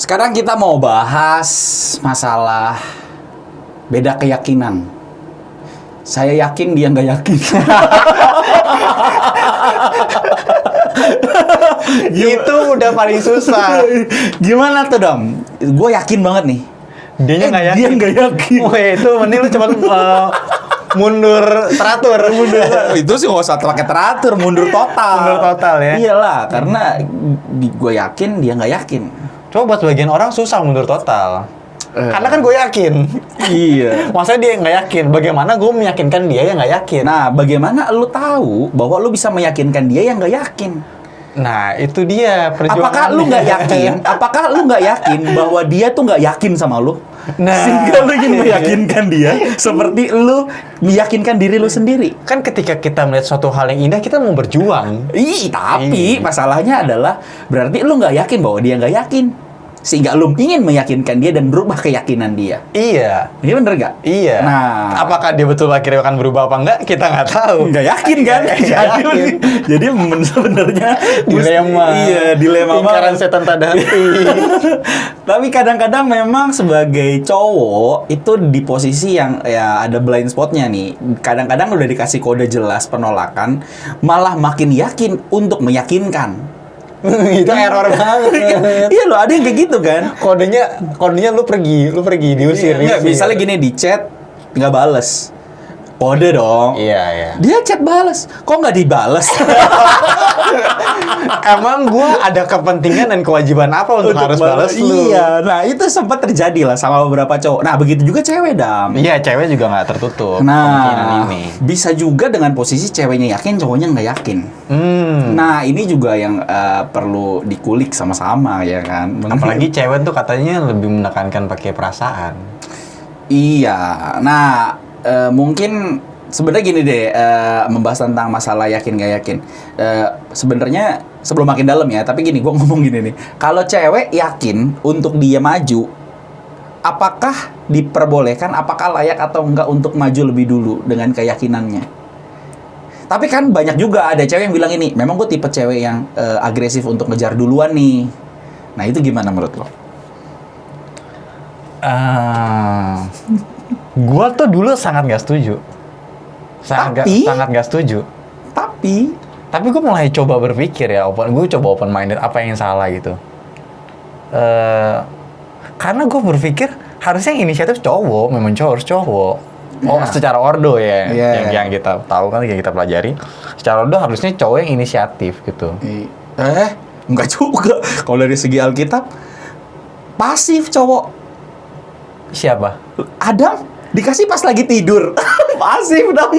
Sekarang kita mau bahas masalah beda keyakinan. Saya yakin, dia nggak yakin. Itu udah paling susah. Gimana tuh, Dam? Gue yakin banget nih. Dia nggak yakin. Wah, itu mending lu cuman mundur teratur. Itu sih nggak usah pakai teratur, mundur total. Mundur total ya. Iyalah, karena gue yakin, dia nggak yakin. Coba buat sebagian orang susah mundur total. Karena kan gue yakin. Iya. Maksudnya dia nggak yakin. Bagaimana gue meyakinkan dia yang nggak yakin? Nah, bagaimana lu tahu bahwa lu bisa meyakinkan dia yang nggak yakin? Nah, itu dia perjuangan. Apakah lu nggak yakin? Apakah lu nggak yakin bahwa dia tuh nggak yakin sama lu? Nah. Sehingga lu ingin meyakinkan dia seperti lu meyakinkan diri lu sendiri. Kan ketika kita melihat suatu hal yang indah, kita mau berjuang. Tapi masalahnya adalah berarti lu nggak yakin bahwa dia nggak yakin. Sehingga lu ingin meyakinkan dia dan berubah keyakinan dia. Iya. Ini bener nggak? Iya. Nah, apakah dia betul akhirnya akan berubah apa enggak? Kita nggak tahu. nggak yakin kan? Jadi sebenarnya dilema. Iya, dilema Lingkaran banget. setan tak ada hati. Tapi kadang-kadang memang sebagai cowok itu di posisi yang ya ada blind spotnya nih. Kadang-kadang udah dikasih kode jelas penolakan, malah makin yakin untuk meyakinkan. Itu error banget. Iya loh, ada yang kayak gitu kan? Kodenya lu pergi diusir. Nggak, misalnya gini, di chat nggak bales, kode dong. Iya. Dia chat bales, kok nggak dibales? Emang gua ada kepentingan dan kewajiban apa untuk harus balas lu? Iya, nah itu sempat terjadi lah sama beberapa cowok. Nah begitu juga cewek, Dam. Iya, cewek juga nggak tertutup kemungkinan Nah, ini. bisa juga dengan posisi ceweknya yakin, cowoknya nggak yakin. Nah, ini juga yang perlu dikulik sama-sama, ya kan? Apalagi cewek tuh katanya lebih menekankan pakai perasaan. Iya, nah mungkin sebenarnya gini deh, membahas tentang masalah yakin nggak yakin. Sebenarnya sebelum makin dalam ya, tapi gini, gue ngomong gini nih. Kalau cewek yakin untuk dia maju, apakah diperbolehkan, apakah layak atau enggak untuk maju lebih dulu dengan keyakinannya? Tapi kan banyak juga ada cewek yang bilang ini, memang gue tipe cewek yang agresif untuk ngejar duluan nih. Nah itu gimana menurut lo? Gua tuh dulu sangat nggak setuju. Sangat nggak setuju. Tapi gue mulai coba berpikir ya, gue coba open minded, apa yang salah gitu. Karena gue berpikir harusnya yang inisiatif cowok, memang harus cowok. Secara ordo ya, yang kita tahu kan, yang kita pelajari. Secara ordo harusnya cowok yang inisiatif gitu. Enggak juga. Kalau dari segi Alkitab, pasif cowok. Siapa? Adam dikasih pas lagi tidur. Pasif dong.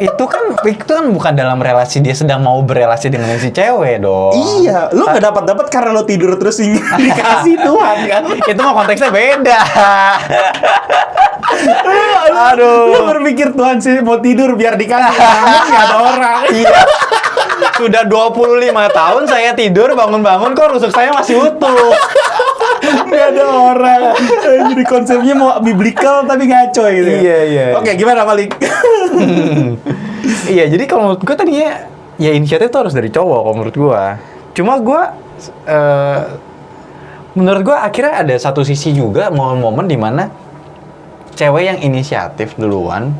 Itu kan bukan dalam relasi, dia sedang mau berelasi dengan si cewek dong. Iya, lu nggak dapat karena lo tidur terus dikasih Tuhan kan? Itu mah konteksnya beda. Aduh. Lu berpikir Tuhan sih mau tidur biar dikasih, namun nggak ada orang. Iya. Sudah 25 tahun saya tidur, bangun-bangun kok rusuk saya masih utuh. Nggak ada orang. Jadi konsepnya mau biblical tapi ngaco gitu. Iya. Oke, gimana Malik? Iya, jadi kalau menurut gue tadinya ya inisiatif tuh harus dari cowok kalau menurut gue. Cuma gue menurut gue akhirnya ada satu sisi juga momen-momen dimana cewek yang inisiatif duluan,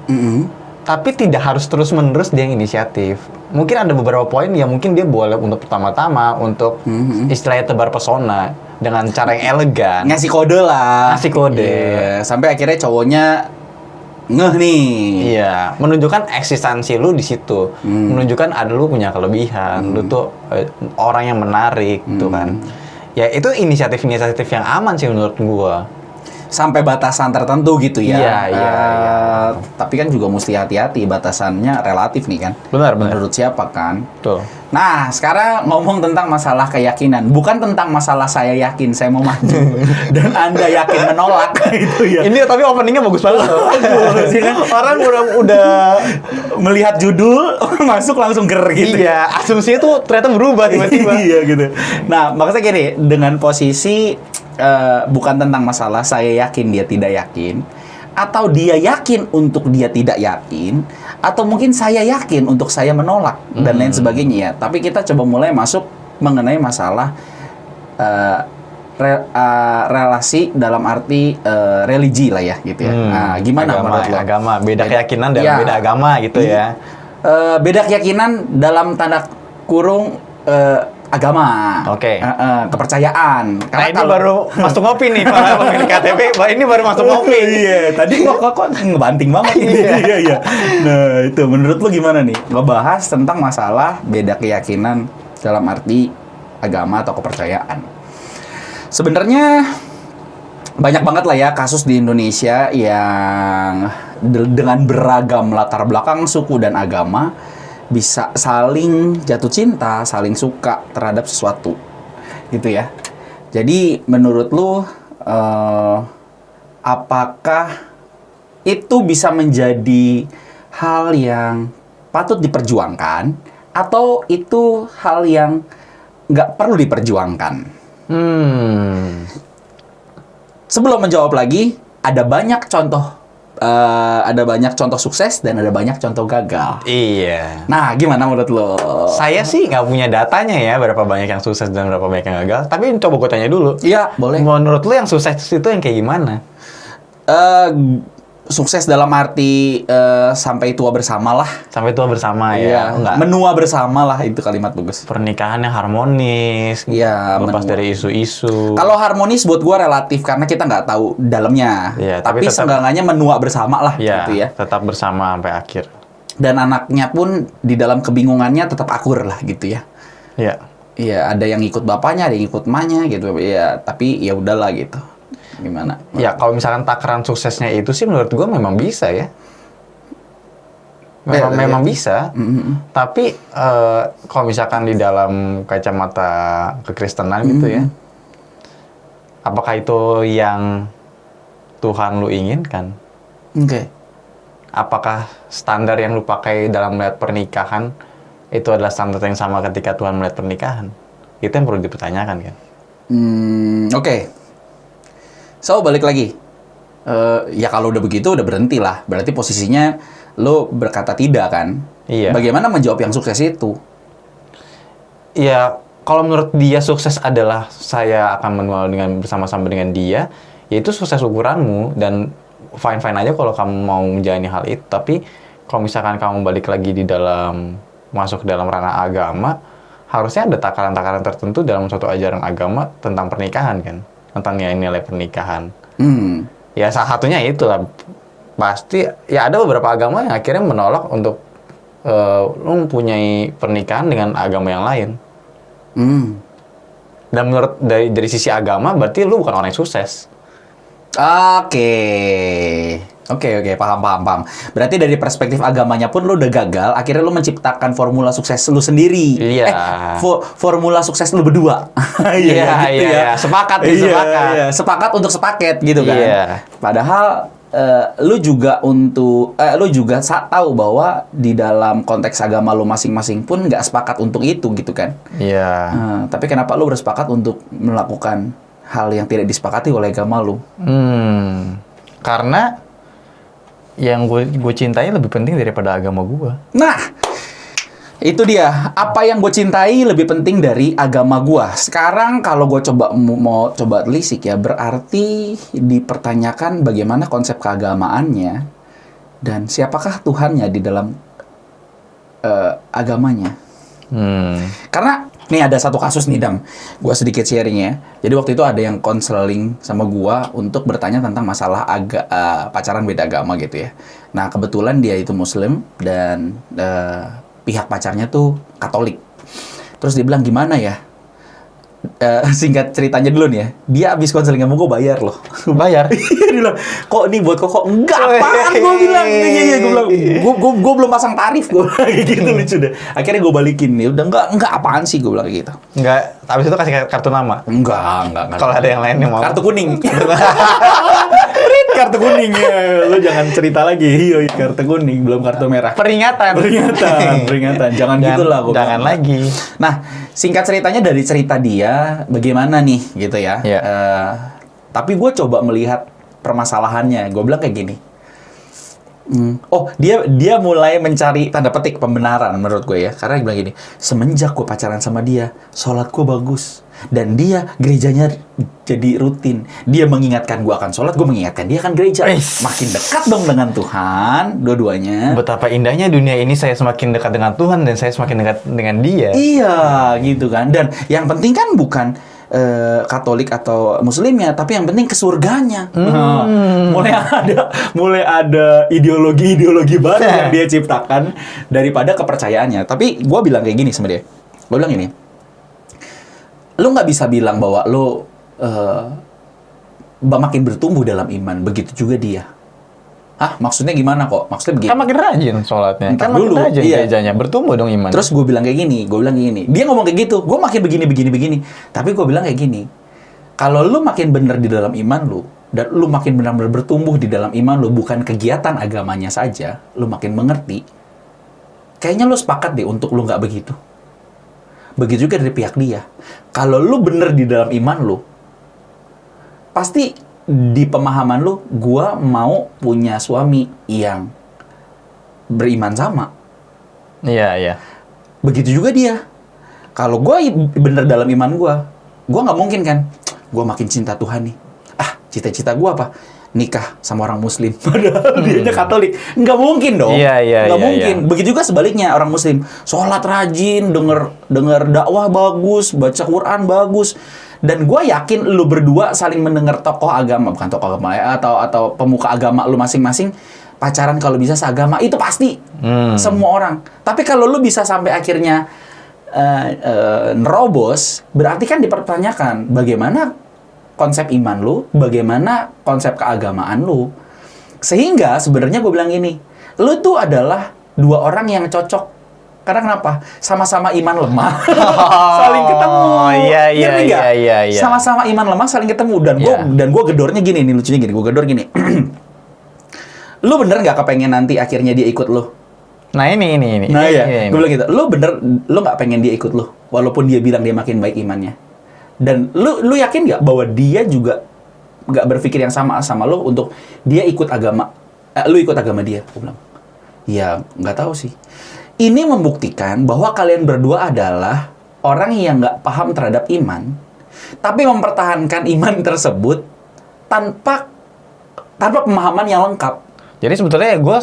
tapi tidak harus terus-menerus dia yang inisiatif. Mungkin ada beberapa poin yang mungkin dia boleh untuk pertama-tama untuk istilahnya tebar pesona dengan cara yang elegan. Ngasih kode lah. Ngasih kode. Iya. Sampai akhirnya cowoknya ngeh nih. Iya, menunjukkan eksistensi lu di situ. Menunjukkan ada lu punya kelebihan, lu tuh orang yang menarik gitu kan. Ya itu inisiatif yang aman sih menurut gua. Sampai batasan tertentu gitu ya. Iya. Tapi kan juga mesti hati-hati, batasannya relatif nih kan. Benar. Menurut siapa kan? Betul. Nah, sekarang ngomong tentang masalah keyakinan. Bukan tentang masalah saya yakin saya mau maju dan Anda yakin menolak gitu ya. Ini tapi openingnya bagus banget loh. Orang udah melihat judul masuk langsung ger gitu. Iya, asumsinya tuh ternyata berubah tiba-tiba. Iya gitu. Nah, maksudnya gini, dengan posisi bukan tentang masalah saya yakin dia tidak yakin, atau dia yakin untuk dia tidak yakin, atau mungkin saya yakin untuk saya menolak dan lain sebagainya ya. Tapi kita coba mulai masuk mengenai masalah relasi dalam arti religi lah ya gitu ya. Nah, gimana menurut lo? Agama, beda keyakinan dalam beda agama gitu ya. Beda keyakinan dalam tanda kurung agama. Oke. Kepercayaan. Nah ini baru masuk ngopi nih para pemilik KTP. Ini baru masuk ngopi. Iya, tadi kok ngebanting banget. Iya. Nah, itu menurut lu gimana nih? Ngebahas tentang masalah beda keyakinan dalam arti agama atau kepercayaan. Sebenarnya banyak banget lah ya kasus di Indonesia yang dengan beragam latar belakang suku dan agama bisa saling jatuh cinta, saling suka terhadap sesuatu, gitu ya. Jadi menurut lu, apakah itu bisa menjadi hal yang patut diperjuangkan, atau itu hal yang nggak perlu diperjuangkan? Sebelum menjawab lagi, ada banyak contoh sukses dan ada banyak contoh gagal. Iya. Nah, gimana menurut lo? Saya sih nggak punya datanya ya, berapa banyak yang sukses dan berapa banyak yang gagal. Tapi coba gue tanya dulu. Iya, boleh. Menurut lo yang sukses itu yang kayak gimana? Sukses dalam arti sampai tua bersama lah. Sampai tua bersama ya? Enggak. Menua bersama lah, itu kalimat bagus. Pernikahan yang harmonis. Iya. Lepas dari isu-isu. Kalau harmonis buat gua relatif karena kita nggak tahu dalamnya. Iya, tapi tetap, seenggaknya menua bersama lah, ya, gitu ya. Tetap bersama sampai akhir. Dan anaknya pun di dalam kebingungannya tetap akur lah, gitu ya. Iya. Iya, ada yang ikut bapaknya, ada yang ikut emaknya gitu. Iya, tapi ya udahlah gitu. Gimana? Ya, kalau misalkan takaran suksesnya itu sih menurut gua memang bisa ya. Memang bisa. Tapi kalau misalkan di dalam kacamata kekristenan gitu ya, apakah itu yang Tuhan lu inginkan? Oke. Apakah standar yang lu pakai dalam melihat pernikahan itu adalah standar yang sama ketika Tuhan melihat pernikahan? Itu yang perlu dipertanyakan kan? Oke. So, balik lagi. Ya kalau udah begitu, udah berhenti lah. Berarti posisinya lo berkata tidak kan? Iya. Bagaimana menjawab yang sukses itu? Ya, kalau menurut dia sukses adalah saya akan menua dengan bersama-sama dengan dia, ya itu sukses ukuranmu. Dan fine-fine aja kalau kamu mau menjalani hal itu. Tapi kalau misalkan kamu balik lagi masuk ke dalam ranah agama, harusnya ada takaran-takaran tertentu dalam suatu ajaran agama tentang pernikahan kan? Tentang nilai pernikahan. Ya salah satunya itulah. Pasti ya ada beberapa agama yang akhirnya menolak untuk lu mempunyai pernikahan dengan agama yang lain. Dan menurut dari sisi agama berarti lu bukan orang yang sukses. Oke, paham. Berarti dari perspektif agamanya pun lu udah gagal, akhirnya lu menciptakan formula sukses lu sendiri. Iya. Formula sukses lu berdua. Iya. Sepakat. Iya. Sepakat untuk sepaket gitu kan. Iya. Padahal lu juga tahu bahwa di dalam konteks agama lu masing-masing pun nggak sepakat untuk itu gitu kan. Iya. Tapi kenapa lu bersepakat untuk melakukan hal yang tidak disepakati oleh agama lu? Karena yang gue cintai lebih penting daripada agama gue. Nah, itu dia. Apa yang gue cintai lebih penting dari agama gue. Sekarang kalau gue mau coba telisik ya, berarti dipertanyakan bagaimana konsep keagamaannya dan siapakah Tuhannya di dalam agamanya. Karena nih ada satu kasus nih Dam, gue sedikit sharing ya. Jadi waktu itu ada yang konseling sama gue untuk bertanya tentang masalah pacaran beda agama gitu ya. Nah kebetulan dia itu Muslim dan pihak pacarnya tuh Katolik. Terus dia bilang gimana ya? Singkat ceritanya dulu nih ya, dia abis konseling sama gue bayar loh. Bayar? Dia bilang, kok nih buat kok enggak apaan gue bilang. Iya, gue bilang, gue belum pasang tarif gue gitu lucu deh. Akhirnya gue balikin nih, udah enggak apaan sih gue bilang gitu. Enggak, habis itu kasih kartu nama? Enggak. Kalau ada yang lain yang mau? Kartu kuning. Kartu kuning ya, lu jangan cerita lagi. Iya, kartu kuning, belum kartu merah. Peringatan. Jangan gitu lah. Jangan lagi. Nah, singkat ceritanya dari cerita dia, bagaimana nih gitu ya. Tapi gue coba melihat permasalahannya. Gue bilang kayak gini. Dia mulai mencari tanda petik pembenaran menurut gue ya. Karena dia bilang gini, semenjak gue pacaran sama dia, sholat gue bagus. Dan dia gerejanya jadi rutin. Dia mengingatkan gue akan sholat, gue mengingatkan dia akan gereja. Makin dekat dong dengan Tuhan, dua-duanya. Betapa indahnya dunia ini, saya semakin dekat dengan Tuhan dan saya semakin dekat dengan dia. Iya, gitu kan. Dan yang penting kan bukan Katolik atau Muslimnya, tapi yang penting ke surganya. Mulai ada ideologi baru yang dia ciptakan daripada kepercayaannya. Tapi gue bilang kayak gini sama dia. Gue bilang gini, lu nggak bisa bilang bahwa lu makin bertumbuh dalam iman. Begitu juga dia. Hah? Maksudnya gimana kok? Maksudnya begini. Kan makin rajin sholatnya. Entar Kan makin dulu, rajin iya. gerejanya. Bertumbuh dong iman. Terus gue bilang kayak gini. Dia ngomong kayak gitu. Gue makin begini. Tapi gue bilang kayak gini. Kalau lu makin bener di dalam iman lu, dan lu makin benar-benar bertumbuh di dalam iman lu, bukan kegiatan agamanya saja, lu makin mengerti, kayaknya lu sepakat deh untuk lu nggak begitu. Begitu juga dari pihak dia. Kalau lu bener di dalam iman lu, pasti di pemahaman lu, gua mau punya suami yang beriman sama. Iya. Begitu juga dia. Kalau gua bener dalam iman gua nggak mungkin kan, gua makin cinta Tuhan nih. Cita-cita gua apa? Nikah sama orang Muslim. Padahal dianya Katolik. Nggak mungkin dong. Nggak mungkin. Iya. Begitu juga sebaliknya, orang Muslim. Sholat rajin, denger dakwah bagus, baca Quran bagus. Dan gue yakin lu berdua saling mendengar tokoh agama, bukan tokoh agama ya, atau pemuka agama lu masing-masing, pacaran kalau bisa seagama, itu pasti. Semua orang. Tapi kalau lu bisa sampai akhirnya nerobos, berarti kan dipertanyakan bagaimana konsep iman lu, bagaimana konsep keagamaan lu. Sehingga sebenarnya gue bilang gini, lu tuh adalah dua orang yang cocok. Karena kenapa? Sama-sama iman lemah, saling ketemu. Iya. Sama-sama iman lemah, saling ketemu. Dan gue gedornya gini nih, lucunya gini. Gue gedor gini. Lu bener nggak kepengen nanti akhirnya dia ikut lu? Nah ini. Nah ya, gue bilang gitu. Lu nggak pengen dia ikut lu, walaupun dia bilang dia makin baik imannya. Dan lu yakin nggak bahwa dia juga nggak berpikir yang sama lu untuk dia ikut agama, lu ikut agama dia? Gue bilang, ya nggak tahu sih. Ini membuktikan bahwa kalian berdua adalah orang yang nggak paham terhadap iman, tapi mempertahankan iman tersebut tanpa pemahaman yang lengkap. Jadi sebetulnya gue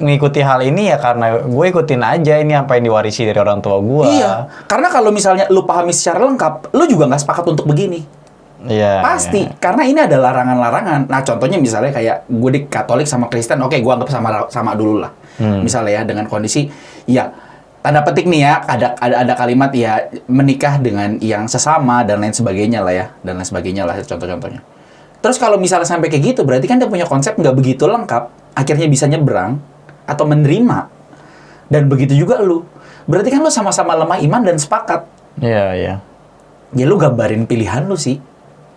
ngikuti hal ini ya karena gue ikutin aja ini apa yang diwarisi dari orang tua gue. Iya, karena kalau misalnya lu pahami secara lengkap, lu juga nggak sepakat untuk begini. Iya. Pasti, karena ini ada larangan-larangan. Nah, contohnya misalnya kayak gue di Katolik sama Kristen, oke, gue anggap sama dulu lah. Misalnya ya, dengan kondisi, ya, tanda petik nih ya, ada kalimat ya, menikah dengan yang sesama, dan lain sebagainya lah ya. Dan lain sebagainya lah, contoh-contohnya. Terus kalau misalnya sampai kayak gitu, berarti kan dia punya konsep nggak begitu lengkap, akhirnya bisa nyebrang, atau menerima. Dan begitu juga lu. Berarti kan lu sama-sama lemah iman dan sepakat. Iya. Ya lu gambarin pilihan lu sih.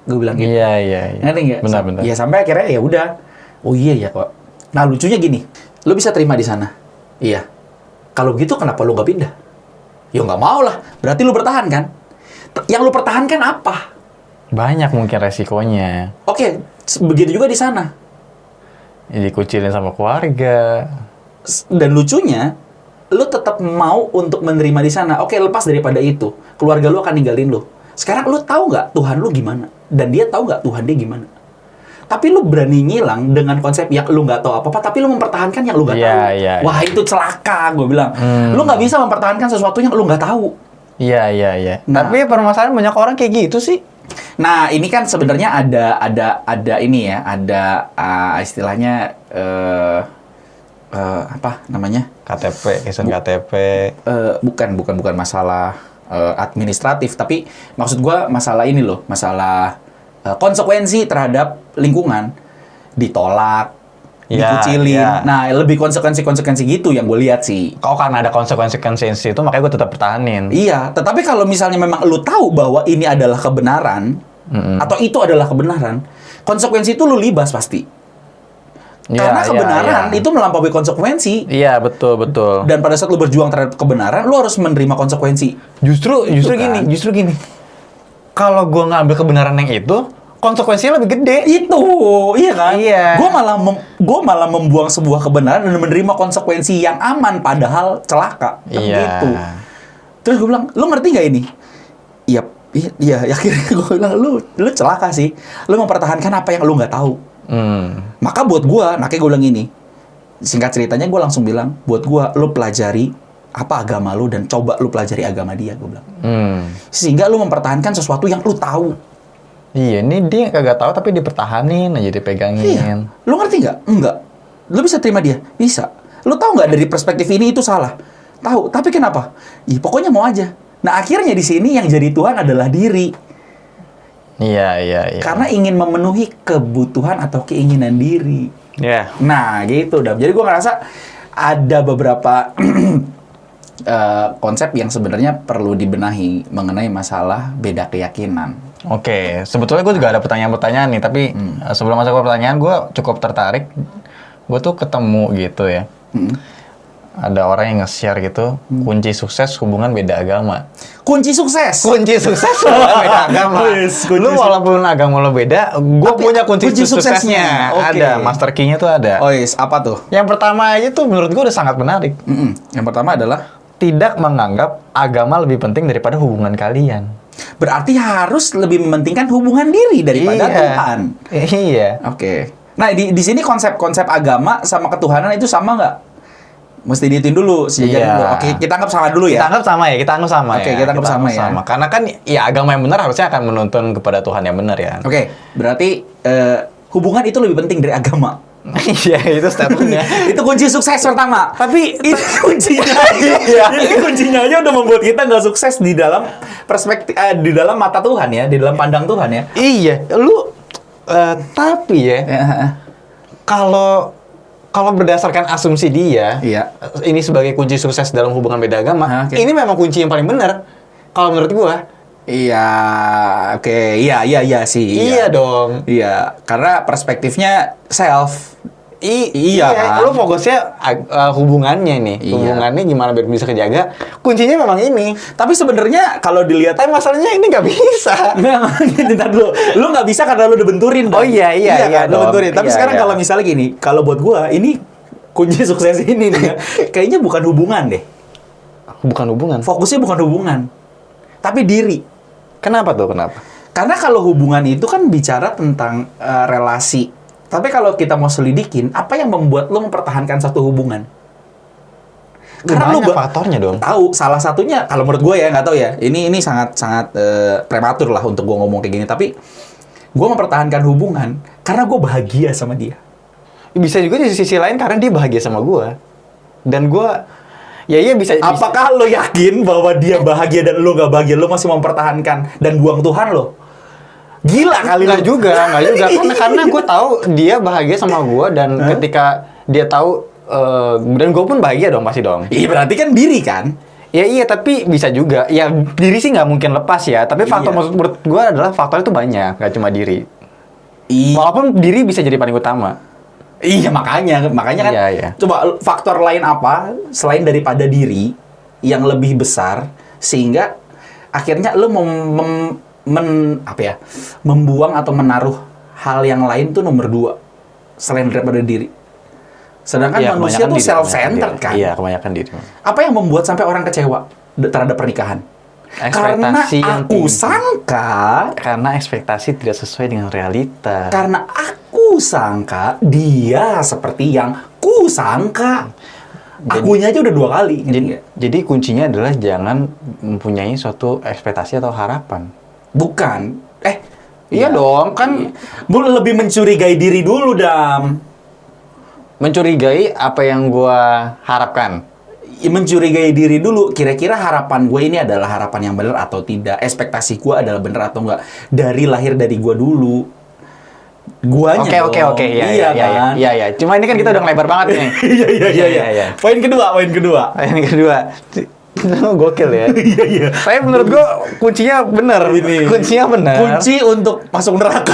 Gue bilang gitu. Iya. Ngerti nggak? Benar. Ya sampai akhirnya ya udah. Oh iya ya kok. Nah lucunya gini, lu bisa terima di sana. Iya. Kalau gitu kenapa lu nggak pindah? Ya nggak mau lah. Berarti lu bertahan kan? Yang lu pertahankan apa? Banyak mungkin resikonya. Oke, begitu juga di sana. Ya, dikucilin sama keluarga. Dan lucunya, lu tetap mau untuk menerima di sana. Oke, lepas daripada itu, keluarga lu akan ninggalin lu. Sekarang lu tahu nggak Tuhan lu gimana? Dan dia tahu nggak Tuhan dia gimana? Tapi lu berani ngilang dengan konsep yang lu nggak tahu apa-apa, tapi lu mempertahankan yang lu nggak tahu. Wah, itu celaka, gue bilang. Lu nggak bisa mempertahankan sesuatu yang lu nggak tahu. Iya. Nah. Tapi permasalahan banyak orang kayak gitu sih. Nah, ini kan sebenarnya ada ini ya, ada istilahnya apa namanya? KTP, kesan KTP. Bukan masalah administratif, tapi maksud gua masalah ini loh, masalah konsekuensi terhadap lingkungan, ditolak, dikucilin. Iya. Nah, lebih konsekuensi gitu yang gue lihat sih. Kok karena ada konsekuensi itu makanya gue tetap pertahanin. Iya, tetapi kalau misalnya memang lu tahu bahwa ini adalah kebenaran atau itu adalah kebenaran, konsekuensi itu lu libas pasti. Karena kebenaran itu melampaui konsekuensi. Iya, betul. Dan pada saat lu berjuang terhadap kebenaran, lu harus menerima konsekuensi. Justru gini. Kalau gue ngambil kebenaran yang itu, konsekuensinya lebih gede. Itu, iya kan? Iya. Gue malah membuang sebuah kebenaran dan menerima konsekuensi yang aman, padahal celaka. Kan Iya. gitu. Terus gue bilang, lu ngerti nggak ini? Iya, akhirnya gue bilang, lu celaka sih. Lu mempertahankan apa yang lu nggak tahu. Maka buat gue, makanya gue bilang ini. Singkat ceritanya gue langsung bilang, buat gue, lu pelajari apa agama lu dan coba lu pelajari agama dia, gue bilang. Sehingga lu mempertahankan sesuatu yang lu tahu. Iya, ini dia kagak tahu tapi dipertahanin aja, dipegangin. Iya. Lu ngerti nggak? Enggak. Lu bisa terima dia? Bisa. Lu tahu nggak dari perspektif ini itu salah? Tahu. Tapi kenapa? Ih, pokoknya mau aja. Nah, akhirnya di sini yang jadi Tuhan adalah diri. Iya. Karena ingin memenuhi kebutuhan atau keinginan diri. Iya. Nah, gitu. Jadi gue ngerasa ada beberapa konsep yang sebenarnya perlu dibenahi mengenai masalah beda keyakinan. Oke, sebetulnya gue juga ada pertanyaan-pertanyaan nih, tapi sebelum masuk ke pertanyaan, gue cukup tertarik. Gue tuh ketemu gitu ya. Ada orang yang nge-share gitu, kunci sukses hubungan beda agama. Kunci sukses? Kunci sukses hubungan beda agama. Lu walaupun agama lo beda, gue punya kunci suksesnya. Okay. Ada, master key-nya tuh ada. Oh yes, apa tuh? Yang pertama aja tuh menurut gue udah sangat menarik. Yang pertama adalah? Tidak menganggap agama lebih penting daripada hubungan kalian. Berarti harus lebih mementingkan hubungan diri daripada Tuhan. Iya. Oke. Nah, di sini konsep agama sama ketuhanan itu sama nggak? Mesti dihitung dulu, sejajar dulu. Oke, kita anggap sama dulu ya. Kita anggap sama ya, kita anggap sama. Oke, kita anggap sama ya. Karena kan ya agama yang benar harusnya akan menuntun kepada Tuhan yang benar ya. Oke, berarti hubungan itu lebih penting dari agama. Iya, itu statementnya. Itu kunci sukses pertama. Tapi ini kuncinya, ini kuncinya aja udah membuat kita nggak sukses di dalam perspektif, di dalam mata Tuhan ya, di dalam pandang Tuhan ya. Iya, tapi ya, kalau berdasarkan asumsi dia, ini sebagai kunci sukses dalam hubungan beda agama, ini memang kunci yang paling benar. Kalau menurut gua. Iya, oke, iya sih. Iya dong. Iya, karena perspektifnya self. Iya. Lu fokusnya hubungannya nih. Iya. Hubungannya gimana biar bisa kejaga. Kuncinya memang ini. Tapi sebenarnya kalau dilihat, tapi masalahnya ini nggak bisa. Ntar dulu. Lu nggak bisa karena lu udah benturin. Oh iya kan, lu benturin. Tapi sekarang kalau misalnya gini, kalau buat gua ini kunci sukses ini nih ya, kayaknya bukan hubungan deh. Bukan hubungan. Fokusnya bukan hubungan. Tapi diri. Kenapa tuh? Kenapa? Karena kalau hubungan itu kan bicara tentang relasi. Tapi kalau kita mau selidikin, apa yang membuat lo mempertahankan satu hubungan? Karena banyak faktornya dong. Tahu, salah satunya kalau menurut gue ya, nggak tahu ya. Ini sangat prematur lah untuk gue ngomong kayak gini. Tapi gue mempertahankan hubungan karena gue bahagia sama dia. Bisa juga di sisi lain karena dia bahagia sama gue. Dan gue iya bisa. Apakah lo yakin bahwa dia bahagia dan lo nggak bahagia? Lo masih mempertahankan dan buang Tuhan lo? Gila kali nggak juga. Karena gue tahu dia bahagia sama gue dan ketika dia tahu dan gue pun bahagia dong pasti dong. Iya berarti kan diri kan? Ya iya tapi bisa juga. Ya diri sih nggak mungkin lepas ya. Tapi faktor menurut gue adalah faktornya itu banyak, nggak cuma diri. Walaupun diri bisa jadi paling utama. Iya makanya kan. Iya. Coba faktor lain apa selain daripada diri yang lebih besar sehingga akhirnya lo membuang atau menaruh hal yang lain tuh nomor 2 selain daripada diri. Sedangkan manusia tuh self-centered kan. Iya, kebanyakan diri. Apa yang membuat sampai orang kecewa terhadap pernikahan? Ekspektasi karena aku sangka. Karena ekspektasi tidak sesuai dengan realita. Karena aku sangka dia seperti yang ku sangka. Akunya aja udah 2 kali. Jadi kuncinya adalah jangan mempunyai suatu ekspektasi atau harapan. Bukan. Iya dong, kan lebih mencurigai diri dulu, Dam. Mencurigai apa yang gua harapkan. Mencurigai diri dulu, kira-kira harapan gue ini adalah harapan yang benar atau tidak, ekspektasi gue adalah benar atau enggak dari lahir dari gue dulu. Guanya Oke. Iya. Cuma ini kan kita udah ngelebar banget nih. Iya. Poin kedua. Gokil ya. Iya. Tapi menurut gue kuncinya benar. Kunci untuk masuk neraka.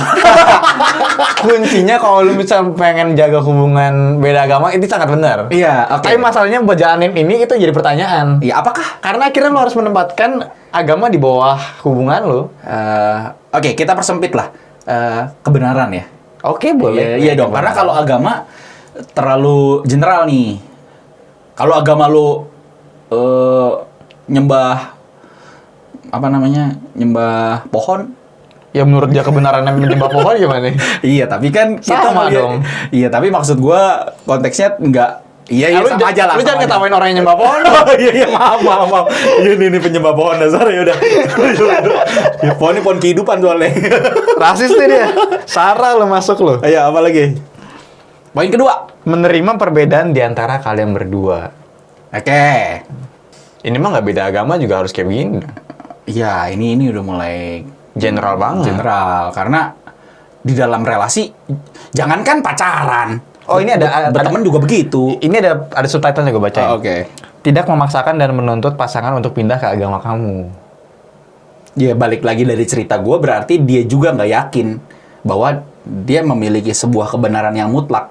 Kuncinya kalau lu bisa pengen jaga hubungan beda agama itu sangat benar. Iya, oke. Tapi masalahnya buat jalanin ini itu jadi pertanyaan. Iya, apakah? Karena akhirnya lu harus menempatkan agama di bawah hubungan lu. Oke, kita persempit lah kebenaran ya. Oke, boleh. Iya dong, karena kalau agama terlalu general nih. Kalau agama lu nyembah apa namanya, nyembah pohon. Ya menurut dia kebenarannya menyembah pohon gimana? Iya, tapi kan Sama dong. Iya, tapi maksud gua konteksnya enggak. Iya, Lu sama aja lah. Lu jangan sama aja. ketawain orang yang nyembah pohon. Iya, iya, maaf. Iya, ini penyembah pohon dasar ya udah. Ya, pohon ini pohon kehidupan soalnya. Rasis nih dia. Sarah lo masuk lo. Iya, apa lagi? Poin kedua. Menerima perbedaan di antara kalian berdua. Oke. Ini mah nggak beda agama juga harus kayak begini. Iya, ini udah mulai General banget. general karena di dalam relasi jangankan pacaran. Oh, ini ada berteman juga begitu. Ini ada subtitlenya gue bacain. Oke. Tidak memaksakan dan menuntut pasangan untuk pindah ke agama kamu. Ya balik lagi dari cerita gue, berarti dia juga nggak yakin bahwa dia memiliki sebuah kebenaran yang mutlak.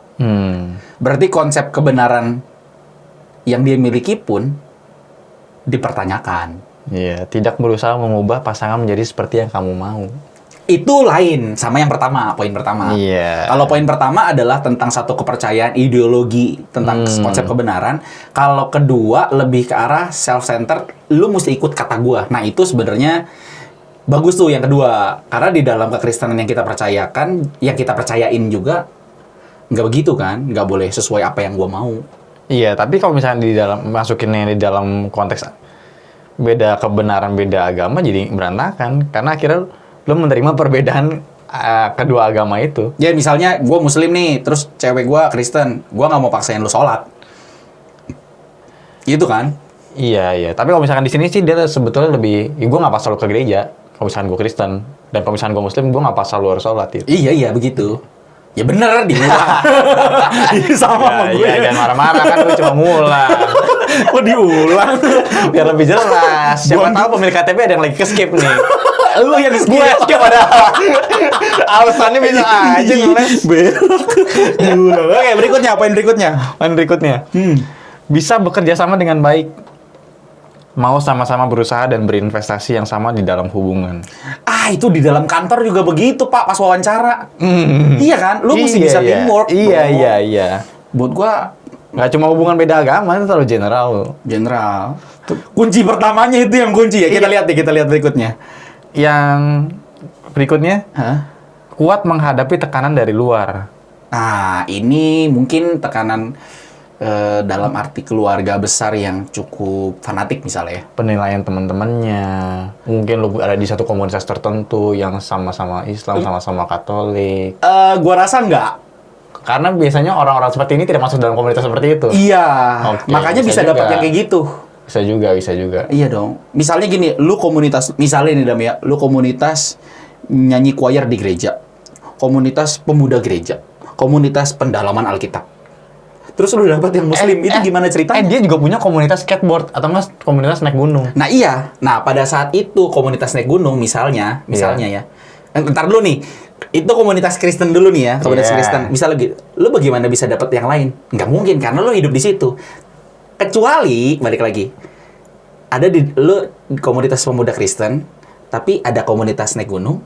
Berarti konsep kebenaran yang dia miliki pun dipertanyakan. Iya, tidak berusaha mengubah pasangan menjadi seperti yang kamu mau. Itu lain sama yang pertama, poin pertama. Iya. Kalau poin pertama adalah tentang satu kepercayaan, ideologi tentang konsep kebenaran. Kalau kedua lebih ke arah self-centered, lu mesti ikut kata gua. Nah, itu sebenarnya bagus tuh yang kedua. Karena di dalam kekristenan yang kita percayakan, yang kita percayain juga nggak begitu kan, nggak boleh sesuai apa yang gua mau. Iya, tapi kalau misalnya di dalam masukinnya di dalam konteks beda kebenaran, beda agama jadi berantakan. Karena akhirnya lu menerima perbedaan kedua agama itu. Ya misalnya gue Muslim nih, terus cewek gue Kristen, gue nggak mau paksain lu sholat, gitu kan? Iya. Tapi kalau misalkan di sini sih dia sebetulnya lebih, gue nggak paksa lu ke gereja. Kalau misalkan gue Kristen dan kalau misalkan gue Muslim, gue nggak paksa lu harus sholat gitu. Iya begitu. Ya bener diulang. Sama gue. Iya, jangan marah-marah kan lu cuma ngulang. Kok diulang? Biar lebih jelas. Siapa tahu pemilik KTP ada yang lagi ke-skip nih. Lu yang skip. Gue skip ada. Alasannya bisa aja ngeles. Belok. Diulang. Oke, berikutnya, poin berikutnya. Poin berikutnya. Bisa bekerja sama dengan baik. Mau sama-sama berusaha dan berinvestasi yang sama di dalam hubungan. Itu di dalam kantor juga begitu, Pak, pas wawancara. Iya kan? Lu mesti bisa teamwork. Iya. Buat gua Nggak cuma hubungan beda agama, itu terlalu general. general. Kunci pertamanya itu yang kunci ya. Kita lihat berikutnya. Yang berikutnya, Hah? kuat menghadapi tekanan dari luar. Nah, ini mungkin tekanan dalam arti keluarga besar yang cukup fanatik misalnya ya. Penilaian teman-temannya. Mungkin lu ada di satu komunitas tertentu yang sama-sama Islam, sama-sama Katolik. Gua rasa enggak. Karena biasanya orang-orang seperti ini tidak masuk dalam komunitas seperti itu. Iya. Oke, Makanya bisa bisa dapat juga. yang kayak gitu. Bisa juga. Iya dong. Misalnya gini, lu komunitas, misalnya nih Dam ya, lu komunitas nyanyi choir di gereja, komunitas pemuda gereja, komunitas pendalaman Alkitab. Terus lu dapat yang Muslim, itu gimana ceritanya? Dia juga punya komunitas skateboard atau mas komunitas naik gunung. Nah iya, nah pada saat itu komunitas naik gunung misalnya ya, ntar dulu nih, itu komunitas Kristen dulu nih ya, komunitas Kristen. Misalnya lu bagaimana bisa dapat yang lain? Nggak mungkin karena lu hidup di situ. Kecuali balik lagi, ada di lu komunitas pemuda Kristen, tapi ada komunitas naik gunung,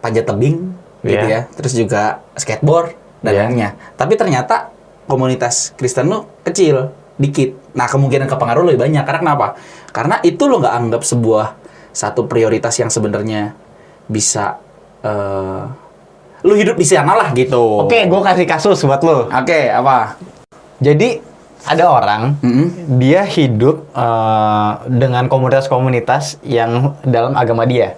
panjat tebing, gitu ya, terus juga skateboard dan lainnya. Tapi ternyata komunitas Kristen lu kecil, dikit. Nah, kemungkinan kepengaruh lebih banyak. Karena kenapa? Karena itu lo nggak anggap sebuah satu prioritas yang sebenarnya bisa lu hidup di sana lah gitu. Oke, gue kasih kasus buat lo. Oke, apa? Jadi ada orang dia hidup dengan komunitas-komunitas yang dalam agama dia.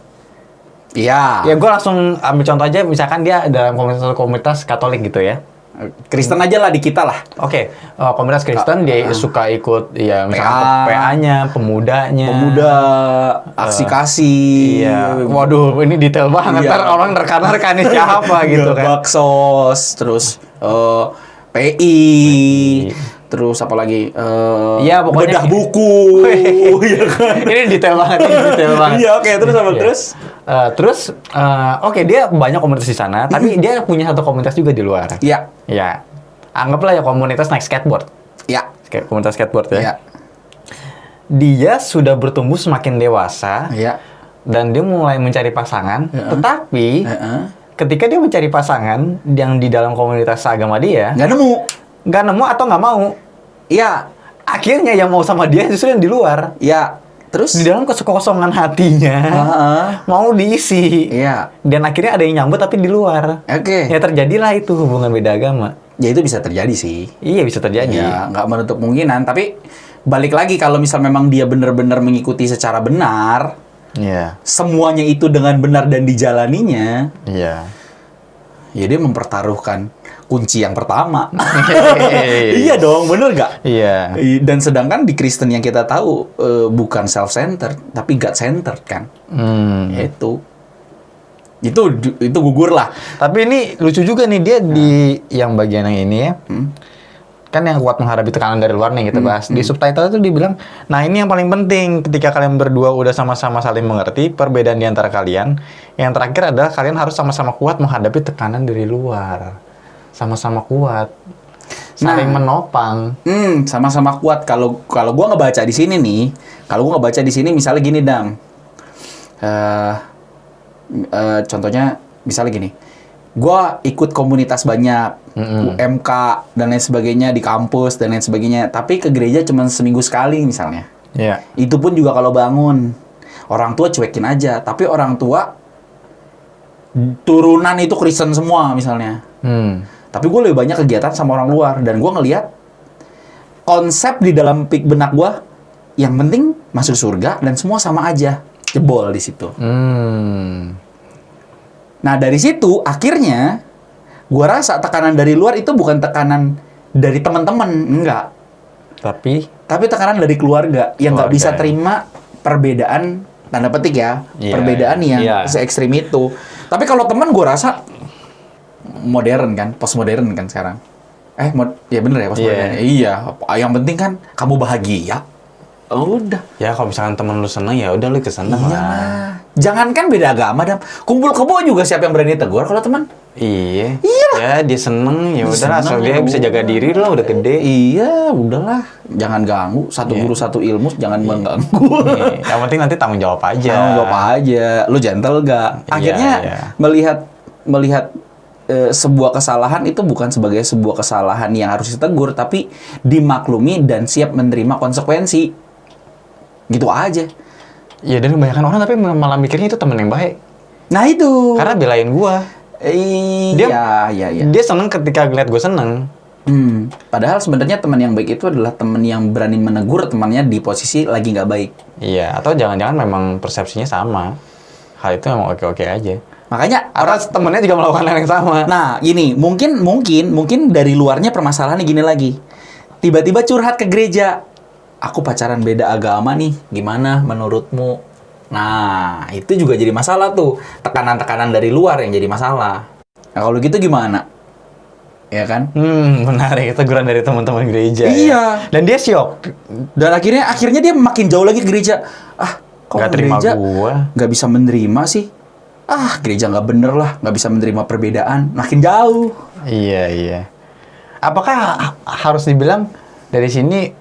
Iya. Ya gue langsung ambil contoh aja, misalkan dia dalam komunitas Katolik gitu ya. Kristen aja lah di kita lah. Oke, komunitas Kristen dia suka ikut ya misalkan PA-nya, pemudanya. Pemuda, aksi kasih. Iya. Waduh, ini detail banget. Iya. Ntar orang reka-reka nih siapa gitu kan. Baksos, terus PI, terus apa lagi? Iya, pokoknya bedah buku. Iya kan? Ini detail banget, Iya, oke, terus apa terus? Oke, dia banyak komunitas di sana, tapi dia punya satu komunitas juga di luar. Iya. Ya, anggaplah ya komunitas naik skateboard. Iya. Komunitas skateboard ya. Iya. Dia sudah bertumbuh semakin dewasa, Iya. dan dia mulai mencari pasangan. Tetapi ketika dia mencari pasangan yang di dalam komunitas agama dia, nggak nemu atau nggak mau, iya akhirnya yang mau sama dia justru yang di luar. iya Terus? Di dalam kekosongan hatinya mau diisi. Iya. Dan akhirnya ada yang nyambut tapi di luar. Oke. Ya terjadilah itu hubungan beda agama. Ya itu bisa terjadi sih. Iya bisa terjadi. Ya, nggak menutup kemungkinan. Tapi balik lagi kalau misal memang dia benar-benar mengikuti secara benar, Iya. semuanya itu dengan benar dan dijalaninya, Iya. ya dia mempertaruhkan kunci yang pertama. Iya dong, bener nggak? Iya. Dan sedangkan di Kristen yang kita tahu bukan self-centered, tapi God-centered kan. Itu gugur lah. Tapi ini lucu juga nih dia di yang bagian yang ini ya. Kan yang kuat menghadapi tekanan dari luar nih kita bahas. Di subtitle itu dibilang, nah ini yang paling penting ketika kalian berdua udah sama-sama saling mengerti perbedaan di antara kalian. Yang terakhir adalah kalian harus sama-sama kuat menghadapi tekanan dari luar. Sama-sama kuat. Saling menopang. Sama-sama kuat. Kalau gua ngebaca di sini nih, misalnya gini, Dam. Contohnya misalnya gini. Gua ikut komunitas banyak, UMK dan lain sebagainya di kampus dan lain sebagainya. Tapi ke gereja cuma seminggu sekali misalnya. Iya. Itu pun juga kalau bangun. Orang tua cuekin aja, tapi orang tua turunan itu Kristen semua misalnya. Tapi gue lebih banyak kegiatan sama orang luar dan gue ngelihat konsep di dalam benak gue yang penting masuk surga dan semua sama aja, jebol di situ. Nah dari situ akhirnya gue rasa tekanan dari luar itu bukan tekanan dari teman-teman, enggak. Tapi tekanan dari keluarga yang nggak bisa terima perbedaan tanda petik ya, perbedaan yang se-ekstrim itu. Tapi kalau teman gue rasa modern kan, postmodern kan sekarang. Ya bener ya postmodern. Iya, yang penting kan kamu bahagia. Udah. Ya kalau misalkan temen lu seneng ya udah lu keseneng lah. Jangankan beda agama, Dam. Kumpul kebo juga siapa yang berani tegur kalau teman? Iya. Iya. Ya dia seneng ya udahlah asal dia bisa jaga diri lah udah gede. Iya, udahlah. Jangan ganggu. Satu guru satu ilmu, jangan mengganggu. Yang penting nanti tanggung jawab aja. Tanggung jawab aja. Lu gentle gak? Akhirnya melihat sebuah kesalahan itu bukan sebagai sebuah kesalahan yang harus ditegur, tapi dimaklumi dan siap menerima konsekuensi. Gitu aja. Ya dan kebanyakan orang tapi malah mikirnya itu temen yang baik. Nah itu. Karena belain gua. Iya. Dia seneng ketika ngeliat gua seneng. Padahal sebenarnya teman yang baik itu adalah teman yang berani menegur temannya di posisi lagi nggak baik. Iya, atau jangan-jangan memang persepsinya sama. Hal itu memang oke-oke aja. Makanya orang temennya juga melakukan hal yang sama. Nah, gini, mungkin dari luarnya permasalahannya gini lagi. Tiba-tiba curhat ke gereja. Aku pacaran beda agama nih, gimana menurutmu? Nah, itu juga jadi masalah tuh. Tekanan-tekanan dari luar yang jadi masalah. Nah, kalau gitu gimana? Ya kan? Menarik. Teguran dari teman-teman gereja. Iya. Ya? Dan dia syok. Dan akhirnya dia makin jauh lagi ke gereja. Kok nggak terima gereja gua? Nggak bisa menerima sih? Gereja nggak bener lah, nggak bisa menerima perbedaan. Makin jauh. Iya. Apakah harus dibilang dari sini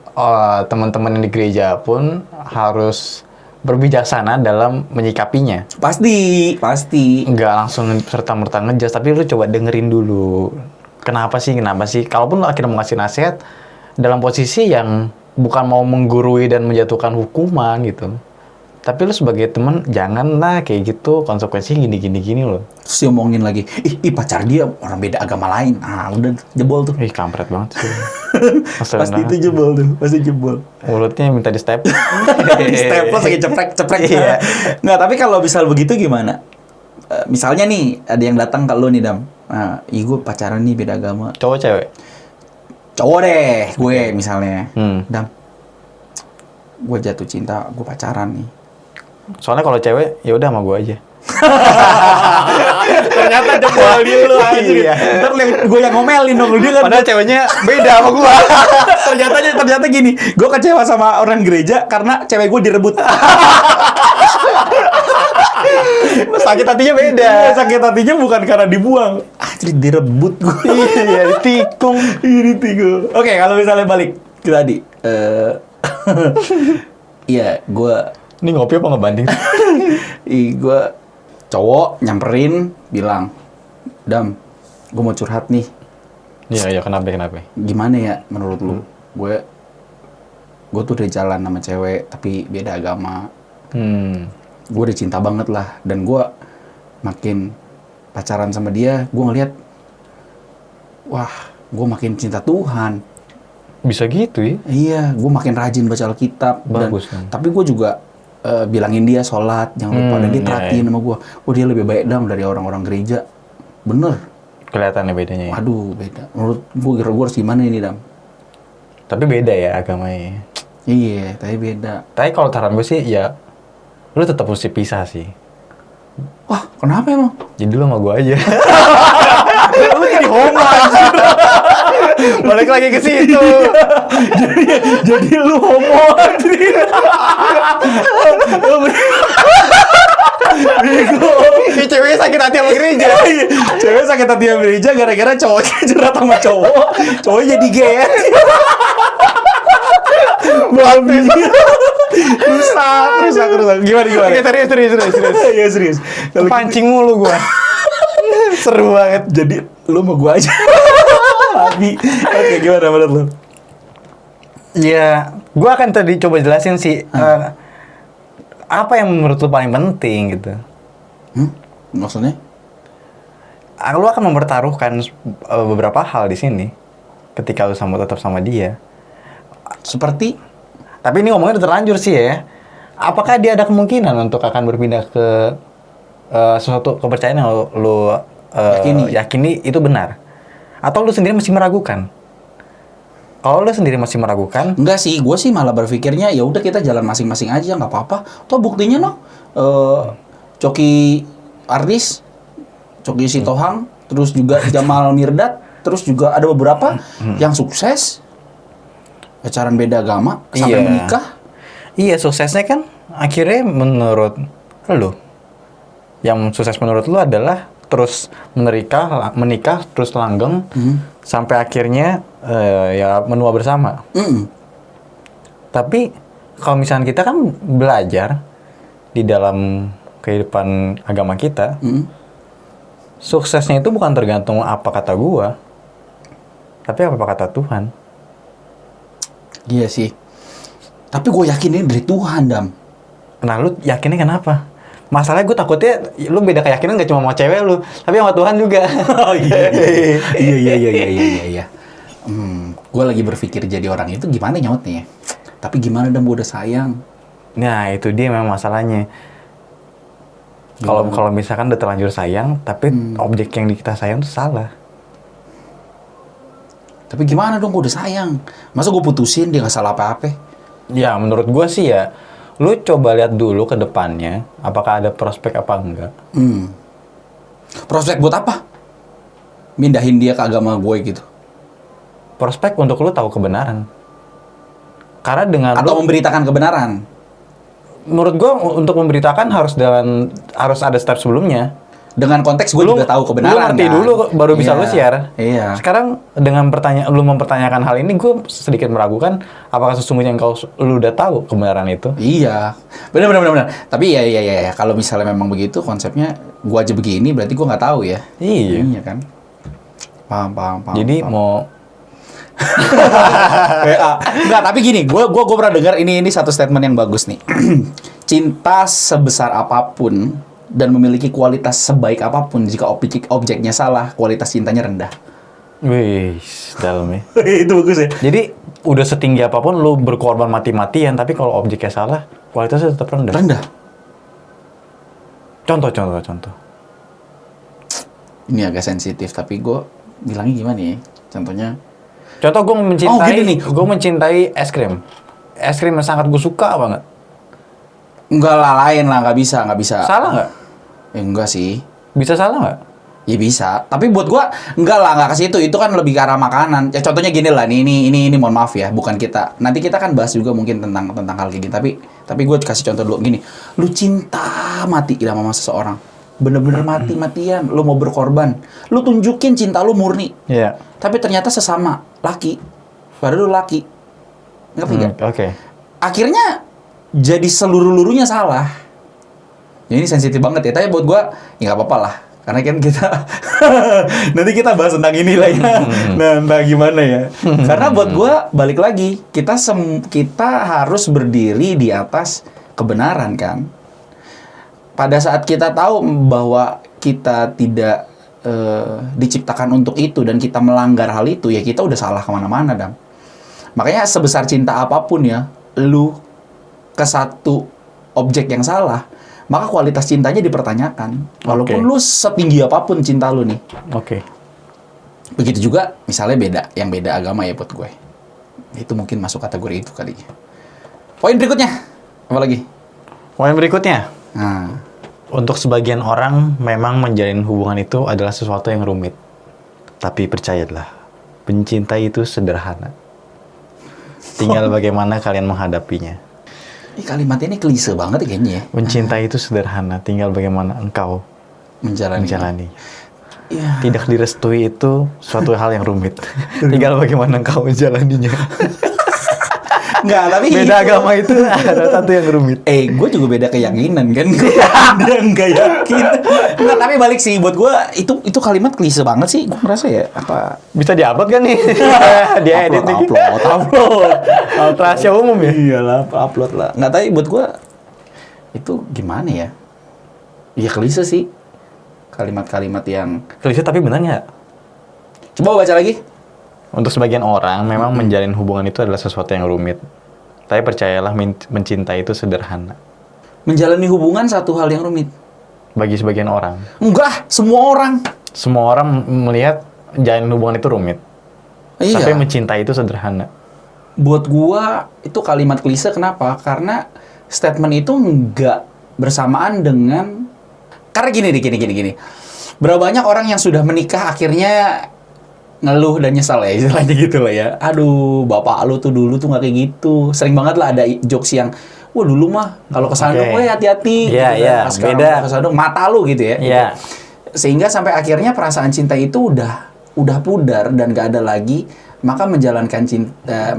teman-teman di gereja pun harus berbijaksana dalam menyikapinya? Pasti. Nggak langsung serta-merta ngejudge, tapi lu coba dengerin dulu. Kenapa sih? Kalaupun lu akhirnya mau ngasih nasihat dalam posisi yang bukan mau menggurui dan menjatuhkan hukuman gitu. Tapi lu sebagai teman, janganlah kayak gitu, konsekuensinya gini loh. Terus diomongin lagi, pacar dia orang beda agama lain. Udah jebol tuh. Kampret banget sih. Pasti itu jebol. Mulutnya minta di step. Di step lagi ceprek. Iya. Nggak, tapi kalau misal begitu gimana? Misalnya nih, ada yang datang ke lu nih, Dam. Gue pacaran nih beda agama. Cowok cewek? Cowok deh, gue misalnya. Dam, gue jatuh cinta, gue pacaran nih. Soalnya kalau cewek, ya udah sama gue aja. Ternyata jebol dia lu anjir. Iya. Ntar gue yang ngomelin dong dia kan. Padahal ceweknya beda sama gue. ternyata gini, gue kecewa sama orang gereja karena cewek gue direbut. Sakit hatinya beda. Sakit hatinya bukan karena dibuang. Jadi direbut gue. Iya, ditikung. Oke, kalau misalnya balik ke tadi. Iya, gue Ini ngopi apa ngebanding? gue cowok nyamperin bilang, Dam, gue mau curhat nih. Iya, kenapa? Gimana ya menurut lu? Gue gue tuh udah jalan sama cewek tapi beda agama. Gue udah cinta banget lah, dan gue makin pacaran sama dia, gue ngeliat, wah, gue makin cinta Tuhan. Bisa gitu ya? Iya, gue makin rajin baca Alkitab. Bagus, Dan, tapi gue juga bilangin dia sholat, jangan lupa. Dan dia perhatiin sama gue, oh dia lebih baik dam dari orang-orang gereja. Bener. Kelihatannya bedanya ya? Aduh, beda. Menurut gue harus gimana ini dam? Tapi beda ya agamanya. Iya, tapi beda. Tapi kalau saran gue sih ya, lu tetap mesti pisah sih. Wah, kenapa emang? Jadi lu sama gue aja. Lu jadi homo anjir. Balik lagi ke situ. Jadi lu homo anjir. Bego. Si ceweknya sakit hati sama gereja. Cewek sakit hati sama gereja gara-gara cowoknya jerat sama cowok. Cowoknya jadi gay ya. Babi. Rusak. Gimana? Oke, serius. Iya serius. Kepancing mulu gua. Seru banget. Jadi lu mau gua aja. Babi. Oke, gimana menurut lu? Ya, gua akan tadi coba jelasin sih apa yang menurut lu paling penting gitu. Maksudnya? Lu akan mempertaruhkan beberapa hal di sini ketika lu tetap sama dia. Seperti? Tapi ini ngomongnya udah terlanjur sih ya. Apakah dia ada kemungkinan untuk akan berpindah ke sesuatu kepercayaan yang lu yakini itu benar? Atau lu sendiri masih meragukan? Kalau lu sendiri masih meragukan? Enggak sih, gue sih malah berpikirnya ya udah kita jalan masing-masing aja, nggak apa-apa. Toh buktinya no, Coki artis, Coki Sitohang, terus juga Jamal Mirdad, terus juga ada beberapa yang sukses, pacaran beda agama sampai menikah. Iya, suksesnya kan akhirnya menurut lu, yang sukses menurut lu adalah terus menikah terus langgeng sampai akhirnya ya menua bersama. Tapi kalau misalnya kita kan belajar di dalam kehidupan agama kita, suksesnya itu bukan tergantung apa kata gua, tapi apa kata Tuhan. Iya sih. Tapi gue yakin ini dari Tuhan, Dam. Nah, lu yakinnya kenapa? Masalahnya gue takutnya lu beda keyakinan gak cuma sama cewek lu, tapi sama Tuhan juga. Oh iya. Gue lagi berpikir jadi orang itu gimana nyautnya ya. Tapi gimana Dam, gue udah sayang. Nah, itu dia memang masalahnya. Kalau misalkan udah terlanjur sayang, tapi objek yang kita sayang itu salah. Tapi gimana dong, gue udah sayang. Masa gue putusin, dia gak salah apa-apa? Ya, menurut gue sih ya, lu coba lihat dulu ke depannya, apakah ada prospek apa enggak. Prospek buat apa? Mindahin dia ke agama gue gitu? Prospek untuk lu tahu kebenaran. Karena dengan atau memberitakan kebenaran? Menurut gue, untuk memberitakan harus ada step sebelumnya. Dengan konteks gue juga tahu kebenaran. Lu ngerti kan? dulu baru bisa lu share. Iya. Sekarang dengan lu mempertanyakan hal ini, gue sedikit meragukan apakah sesungguhnya lu udah tahu kebenaran itu. Iya. Benar. Tapi ya. Kalau misalnya memang begitu konsepnya, gue aja begini, berarti gue nggak tahu ya. Iya kan. Paham. Jadi mau Enggak, tapi gini, gue pernah dengar ini satu statement yang bagus nih. Cinta sebesar apapun dan memiliki kualitas sebaik apapun, jika objeknya salah, kualitas cintanya rendah. wih, dalam ya. Itu bagus ya. Jadi udah setinggi apapun lu berkorban mati-matian, tapi kalau objeknya salah, kualitasnya tetap rendah. Rendah. Contoh. Ini agak sensitif, tapi gue bilangnya gimana ya? Contohnya. Contoh gini nih. Gue mencintai es krim. Es krim yang sangat gue suka banget. Enggak lah, lain lah, nggak bisa. Salah nggak? Enggak sih. Bisa salah nggak? Ya bisa, tapi buat gua nggak ke situ. Itu kan lebih ke arah makanan. Ya contohnya gini lah, ini mohon maaf ya, bukan kita. Nanti kita kan bahas juga mungkin tentang hal kayak gini. Tapi gua kasih contoh dulu gini. Lu cinta mati sama seseorang. Bener-bener mati-matian, lu mau berkorban. Lu tunjukin cinta lu murni. Iya. Tapi ternyata sesama laki. Padahal lu laki. Ngerti nggak? Oke. Akhirnya jadi seluruh-lurunya salah. Ya ini sensitif banget ya, tapi buat gua ya nggak apa-apa lah. Karena kan kita nanti kita bahas tentang ini lah ya. Nah, entah gimana ya. Karena buat gua balik lagi, kita harus berdiri di atas kebenaran kan. Pada saat kita tahu bahwa kita tidak diciptakan untuk itu dan kita melanggar hal itu, ya kita udah salah kemana-mana, Dam. Makanya sebesar cinta apapun ya, lu ke satu objek yang salah, maka kualitas cintanya dipertanyakan. Walaupun lu setinggi apapun cinta lu nih. Oke. Begitu juga misalnya yang beda agama ya buat gue. Itu mungkin masuk kategori itu kali. Poin berikutnya, apa lagi? Poin berikutnya. Nah, Untuk sebagian orang, memang menjalin hubungan itu adalah sesuatu yang rumit. Tapi percayalah, mencintai itu sederhana. Tinggal bagaimana kalian menghadapinya. ini kalimat ini klise banget ya kayaknya ya. Mencintai itu sederhana, tinggal bagaimana engkau menjalani. Ya. Tidak direstui itu suatu hal yang rumit. Tinggal bagaimana engkau menjalaninya. Enggak, tapi Beda agama itu ada satu yang rumit. gue juga beda keyakinan kan. Dia nggak yakin. Enggak, tapi balik sih buat gue itu kalimat klise banget sih. Gue merasa ya apa Bisa diupload kan nih? Dia edit nih. upload. Rahasia umum ya? Iyalah, upload lah. Nggak, tapi buat gue itu gimana ya? Ya klise sih. Kalimat-kalimat yang Klise tapi benar nggak? coba baca lagi. Untuk sebagian orang, memang menjalin hubungan itu adalah sesuatu yang rumit. Tapi percayalah, mencintai itu sederhana. Menjalani hubungan satu hal yang rumit. Bagi sebagian orang. Enggak, semua orang. Semua orang melihat menjalin hubungan itu rumit. Iya. Tapi mencintai itu sederhana. Buat gua itu kalimat klise kenapa? Karena statement itu enggak bersamaan dengan karena gini. Berapa banyak orang yang sudah menikah akhirnya ngeluh dan nyesal ya, istilahnya gitu lah ya. Aduh, bapak lu tuh dulu tuh nggak kayak gitu. Sering banget lah ada jokes yang, wah dulu mah kalau kesandung, weh hati-hati. Iya, gitu iya, kan. Pas sekarang beda. kesandung, mata lu gitu ya. Iya. Sehingga sampai akhirnya perasaan cinta itu udah pudar dan gak ada lagi. Maka menjalankan cinta,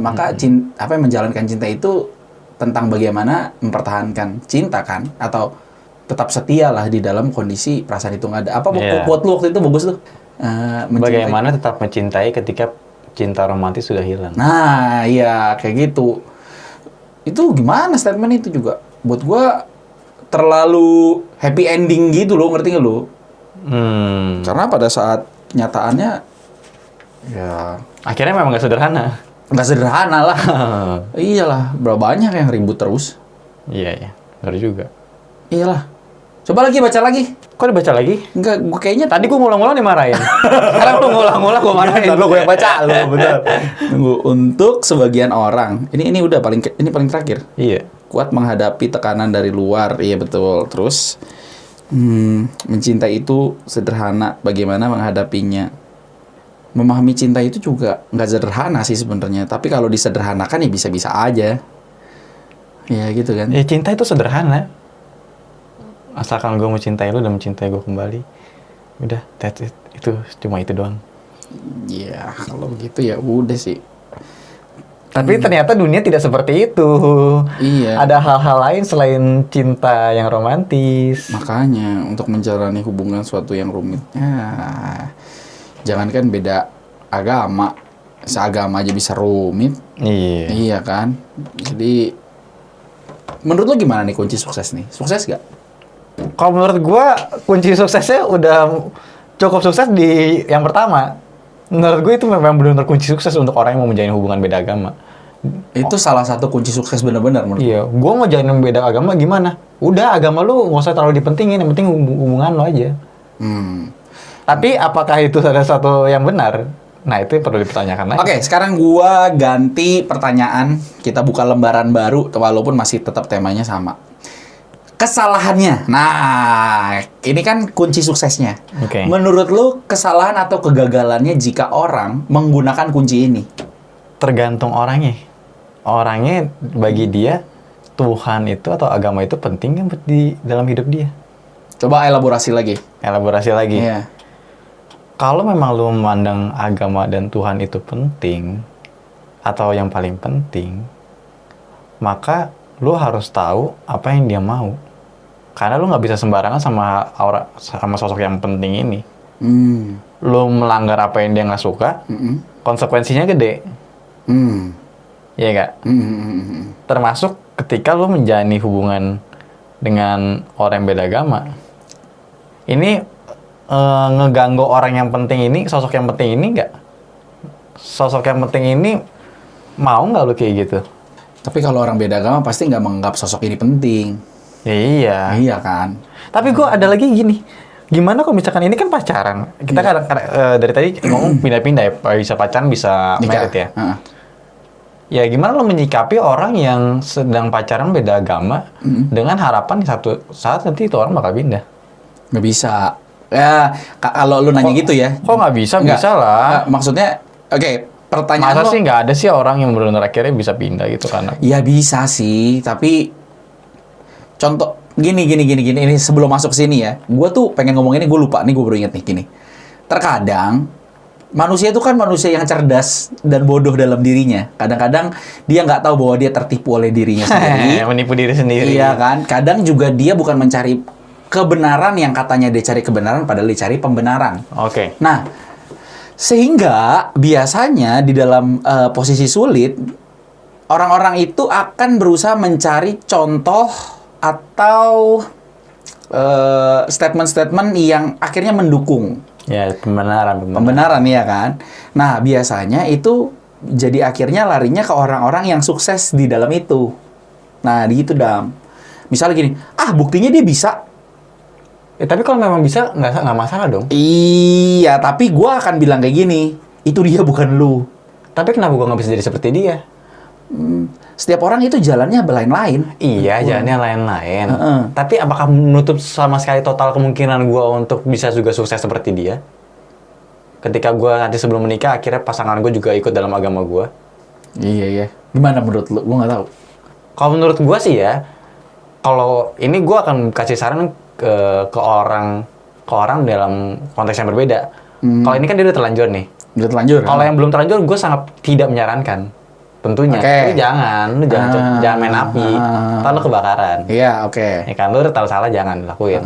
menjalankan cinta itu tentang bagaimana mempertahankan cinta kan, atau tetap setia lah di dalam kondisi perasaan itu nggak ada. Apa quote lu waktu itu bagus tuh? Bagaimana tetap mencintai ketika cinta romantis sudah hilang. Nah, iya kayak gitu. Itu gimana statement itu juga? Buat gua terlalu happy ending gitu loh, ngerti nggak lo? Karena pada saat kenyataannya, ya akhirnya memang nggak sederhana. nggak sederhana lah. Iyalah, berapa banyak yang ribut terus. Iya, benar juga. Iyalah. Coba lagi, baca lagi. Kok dibaca lagi? Enggak, gue kayaknya Tadi gue ngulang-ngulang dimarahin. Sekarang lu ngulang-ngulang gue marahin. Lu gue yang baca, lu bener. Tunggu, untuk sebagian orang, ini udah paling terakhir. Iya. Kuat menghadapi tekanan dari luar, iya betul. Terus mencintai itu sederhana, bagaimana menghadapinya. Memahami cinta itu juga nggak sederhana sih sebenarnya. Tapi kalau disederhanakan ya bisa-bisa aja. Ya gitu kan. Ya cinta itu sederhana. Asalkan gue mencintai lu dan mencintai gue kembali. Udah, that's it. Itu cuma itu doang. Ya, kalau begitu ya udah sih. Tapi ternyata dunia tidak seperti itu. Iya. Ada hal-hal lain selain cinta yang romantis. Makanya untuk menjalani hubungan suatu yang rumit, jangankan beda agama, seagama aja bisa rumit. Iya. Iya kan. Jadi menurut lo gimana nih kunci sukses nih? Sukses gak? Kalau menurut gue kunci suksesnya udah cukup sukses di yang pertama. Menurut gue itu memang benar-benar kunci sukses untuk orang yang mau menjalin hubungan beda agama. Itu salah satu kunci sukses benar-benar menurut Iya, gue mau jalin beda agama gimana? Udah, agama lu nggak usah terlalu dipentingin, yang penting hubungan lo aja. Tapi apakah itu ada satu yang benar? Nah, itu yang perlu dipertanyakan lagi. Oke, sekarang gua ganti pertanyaan. Kita buka lembaran baru, walaupun masih tetap temanya sama. Kesalahannya. Nah, ini kan kunci suksesnya. Oke. Menurut lu, kesalahan atau kegagalannya jika orang menggunakan kunci ini? Tergantung orangnya. Orangnya bagi dia, Tuhan itu atau agama itu penting kan di dalam hidup dia. Coba elaborasi lagi. Elaborasi lagi. Iya. Kalau memang lu memandang agama dan Tuhan itu penting, atau yang paling penting, maka lu harus tahu apa yang dia mau. Karena lu nggak bisa sembarangan sama sosok yang penting ini. Hmm. Lu melanggar apa yang dia nggak suka, konsekuensinya gede. Iya nggak? Termasuk ketika lu menjalani hubungan dengan orang yang beda agama. Ini ngeganggu orang yang penting ini, sosok yang penting ini nggak? Sosok yang penting ini mau nggak lu kayak gitu? Tapi kalau orang beda agama pasti nggak menganggap sosok ini penting. Ya, iya. Iya kan? Tapi gue ada lagi gini. Gimana kalau misalkan ini kan pacaran? Kita kan dari tadi ngomong pindah-pindah ya. Bisa pacaran, bisa married ya. Ya gimana lo menyikapi orang yang sedang pacaran beda agama dengan harapan di satu saat nanti itu orang bakal pindah? Nggak bisa. Ya, kalau lu nanya gitu ya. Kok nggak bisa? Nggak. Bisa lah. Maksudnya, oke, pertanyaan Masa lo. sih nggak ada sih orang yang benar-benar akhirnya bisa pindah gitu kan? Ya bisa sih, tapi contoh gini. Ini sebelum masuk sini ya, gue tuh pengen ngomong ini, gue lupa nih, gue baru inget nih gini. Terkadang manusia itu kan manusia yang cerdas dan bodoh dalam dirinya. Kadang-kadang dia nggak tahu bahwa dia tertipu oleh dirinya sendiri. Menipu diri sendiri. Iya kan? Kadang juga dia bukan mencari kebenaran yang katanya dia cari kebenaran, padahal dia cari pembenaran. Oke. Nah, sehingga biasanya di dalam posisi sulit, orang-orang itu akan berusaha mencari contoh atau statement-statement yang akhirnya mendukung. Ya, pembenaran. Pembenaran ya kan. Nah, biasanya itu jadi akhirnya larinya ke orang-orang yang sukses di dalam itu. Nah, gitu Dam. Misalnya gini, buktinya dia bisa. Tapi kalau memang bisa, nggak masalah dong. Iya, tapi gua akan bilang kayak gini, itu dia bukan lu. Tapi kenapa gua nggak bisa jadi seperti dia? Setiap orang itu jalannya lain-lain. Iya, jalannya lain-lain. Tapi apakah menutup sama sekali total kemungkinan gua untuk bisa juga sukses seperti dia? Ketika gua nanti sebelum menikah, akhirnya pasangan gua juga ikut dalam agama gua. Iya. Gimana menurut lu? Gua nggak tahu. Kalau menurut gua sih ya, kalau ini gua akan kasih saran ke orang dalam konteks yang berbeda. Kalau ini kan dia udah terlanjur nih. Udah terlanjur. Kalau yang belum terlanjur, gue sangat tidak menyarankan. Tentunya. Oke. Lu jangan main api. Ntar lu kebakaran. Iya, oke. Ya kan, lu udah tahu salah, jangan lakuin.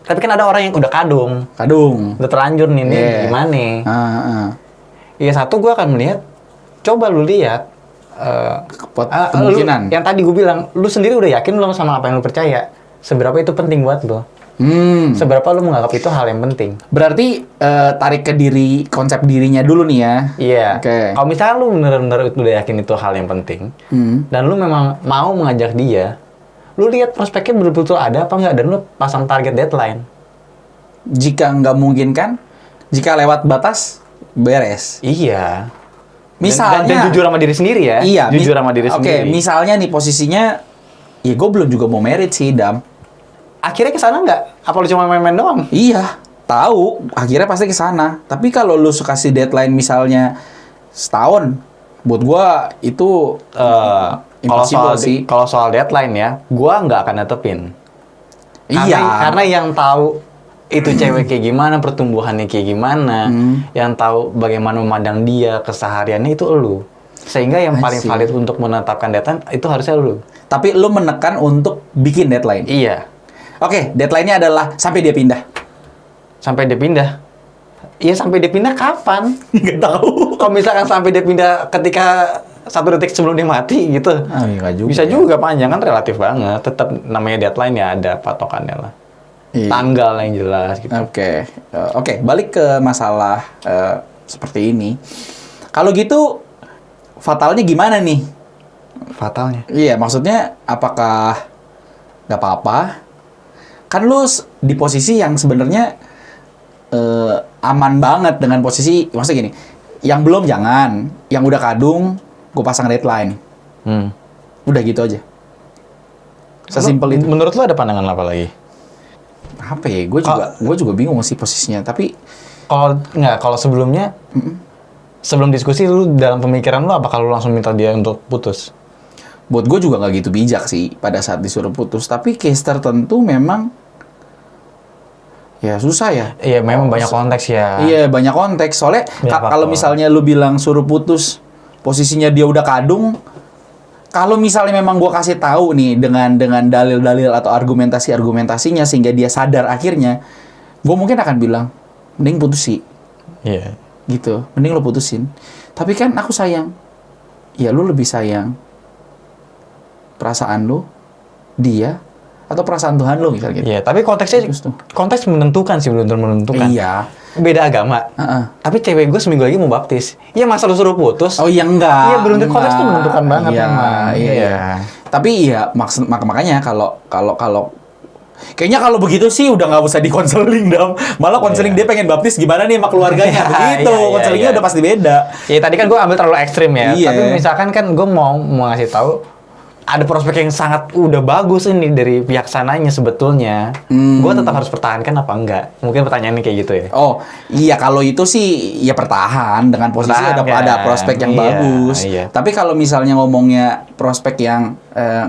Tapi kan ada orang yang udah kadung. Udah terlanjur nih, gimana? Iya, satu gue akan melihat, coba lu lihat. Kemungkinan. Yang tadi gue bilang, lu sendiri udah yakin belum sama apa yang lu percaya? Seberapa itu penting buat lo? Seberapa lu menganggap itu hal yang penting? Berarti tarik ke diri, konsep dirinya dulu nih ya. Iya. Oke. Kalau misalnya lu benar-benar udah yakin itu hal yang penting, dan lu memang mau mengajak dia, lu lihat prospeknya betul-betul ada apa nggak, dan lu pasang target deadline. Jika nggak mungkin kan, jika lewat batas, beres. Iya. Misalnya. Dan jujur sama diri sendiri ya. Iya. Jujur sama diri sendiri. Oke, misalnya nih posisinya, ya gue belum juga mau merit sih, Dam. Akhirnya ke sana nggak? Apa lu cuma main-main doang? Iya, tahu. Akhirnya pasti ke sana. Tapi kalau lu kasih deadline misalnya setahun, buat gua itu impossible sih. Kalau soal deadline ya, gua nggak akan netepin. Iya. Karena yang tahu itu cewek kayak gimana, pertumbuhannya kayak gimana, yang tahu bagaimana memandang dia, kesehariannya itu elu. Sehingga yang paling valid untuk menetapkan deadline itu harusnya lu. Tapi lu menekan untuk bikin deadline. Iya. Oke, deadline-nya adalah sampai dia pindah. Sampai dia pindah. Iya, sampai dia pindah kapan? Nggak tahu. Kalau misalkan sampai dia pindah ketika 1 detik sebelum dia mati gitu. Nggak juga. Bisa juga panjang, kan relatif banget. Tetap namanya deadline ya, ada patokannya lah. Iya. Tanggal yang jelas gitu. Oke, balik ke masalah seperti ini. Kalau gitu fatalnya gimana nih? Fatalnya? Iya, maksudnya apakah nggak apa-apa? Kan lu di posisi yang sebenarnya aman banget dengan posisi, maksudnya gini, yang belum jangan, yang udah kadung, gue pasang deadline. Udah gitu aja. Sesimpel itu. Menurut lu ada pandangan apa lagi? Apa ya? Gue juga bingung sih posisinya. Tapi kalau sebelumnya, sebelum diskusi lu dalam pemikiran lu, apakah lu langsung minta dia untuk putus? buat gue juga nggak gitu bijak sih pada saat disuruh putus. Tapi case tertentu memang ya susah ya. Iya, memang banyak konteks ya. Iya, banyak konteks. Soalnya kalau misalnya lu bilang suruh putus, posisinya dia udah kadung, kalau misalnya memang gue kasih tahu nih dengan dalil-dalil atau argumentasinya sehingga dia sadar akhirnya, gue mungkin akan bilang, mending putus sih. Iya. Gitu, mending lo putusin. Tapi kan aku sayang. Ya lu lebih sayang perasaan lu, dia, atau perasaan Tuhan lu misalnya gitu. Iya, tapi konteks menentukan sih, belum tentu menentukan. Iya. Beda agama. Tapi cewek gue seminggu lagi mau baptis. Iya, masa lu suruh putus? Oh iya enggak. Iya, belum tentu, enggak. konteks tuh menentukan banget Iya, emang. iya. Tapi iya, makanya kalau kayaknya kalau begitu sih udah nggak usah dikonseling dong. Malah konseling dia pengen baptis gimana nih sama keluarganya. Begitu, konselingnya udah pasti beda. Ya tadi kan gue ambil terlalu ekstrim ya. Iya. Tapi misalkan kan gue mau ngasih tahu ada prospek yang sangat udah bagus ini dari pihak sananya sebetulnya. Gue tetap harus pertahankan apa enggak? Mungkin pertanyaannya kayak gitu ya. Oh, iya kalau itu sih ya pertahan dengan posisi ada prospek yang bagus. Iya. Tapi kalau misalnya ngomongnya prospek yang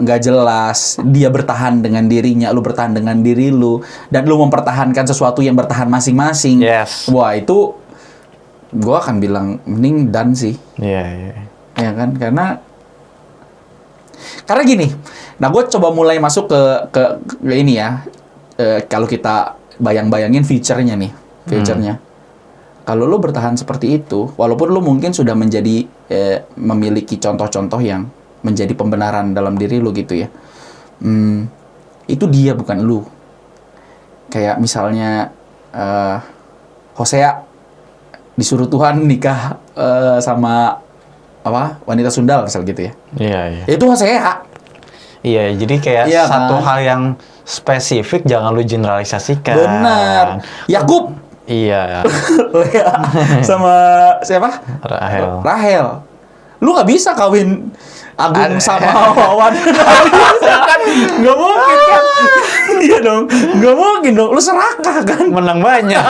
nggak jelas, dia bertahan dengan dirinya, lu bertahan dengan diri lu, dan lu mempertahankan sesuatu yang bertahan masing-masing. Yes. Wah, itu gua akan bilang mending done sih. Iya, iya. Ya kan? Karena gini, nah gue coba mulai masuk ke ini ya. Kalau kita bayangin future-nya nih, kalau lo bertahan seperti itu, walaupun lo mungkin sudah menjadi memiliki contoh-contoh yang menjadi pembenaran dalam diri lo gitu ya, itu dia bukan lo. Kayak misalnya Hosea disuruh Tuhan nikah sama wanita sundal misal gitu ya. Iya, iya. Itu Hosea. Iya, jadi kayak satu hal yang spesifik jangan lu generalisasikan. Benar. Yakub. Iya. Lea sama siapa? Rahel. Lu nggak bisa kawin Agung sama Wawan. Nggak mungkin kan? Iya dong. Nggak mungkin dong. Lu serakah kan? Menang banyak.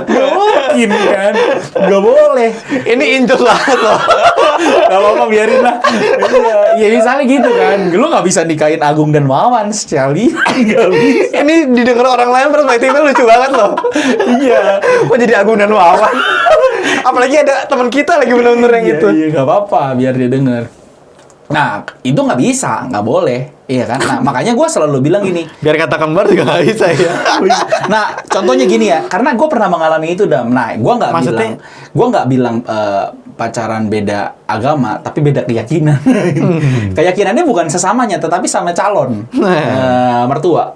Nggak mungkin kan? Nggak boleh. Ini injus banget loh. Gak apa-apa, biarin lah. Ya misalnya gitu kan. Lu nggak bisa nikahin Agung dan Wawan sekali. Nggak bisa. Ini didengar orang lain perspektifnya lucu banget loh. Iya. Kok jadi Agung dan Wawan? Apalagi ada teman kita lagi bener-bener yang itu. Iya, nggak apa-apa, biar dia denger. Nah, itu nggak bisa, nggak boleh. Iya kan? Nah, makanya gue selalu bilang gini. Biar kata kembar juga nggak bisa ya. Nah, contohnya gini ya. Karena gue pernah mengalami itu, Dam. Nah, gue nggak bilang pacaran beda agama, tapi beda keyakinan. Keyakinannya bukan sesamanya, tetapi sama calon mertua.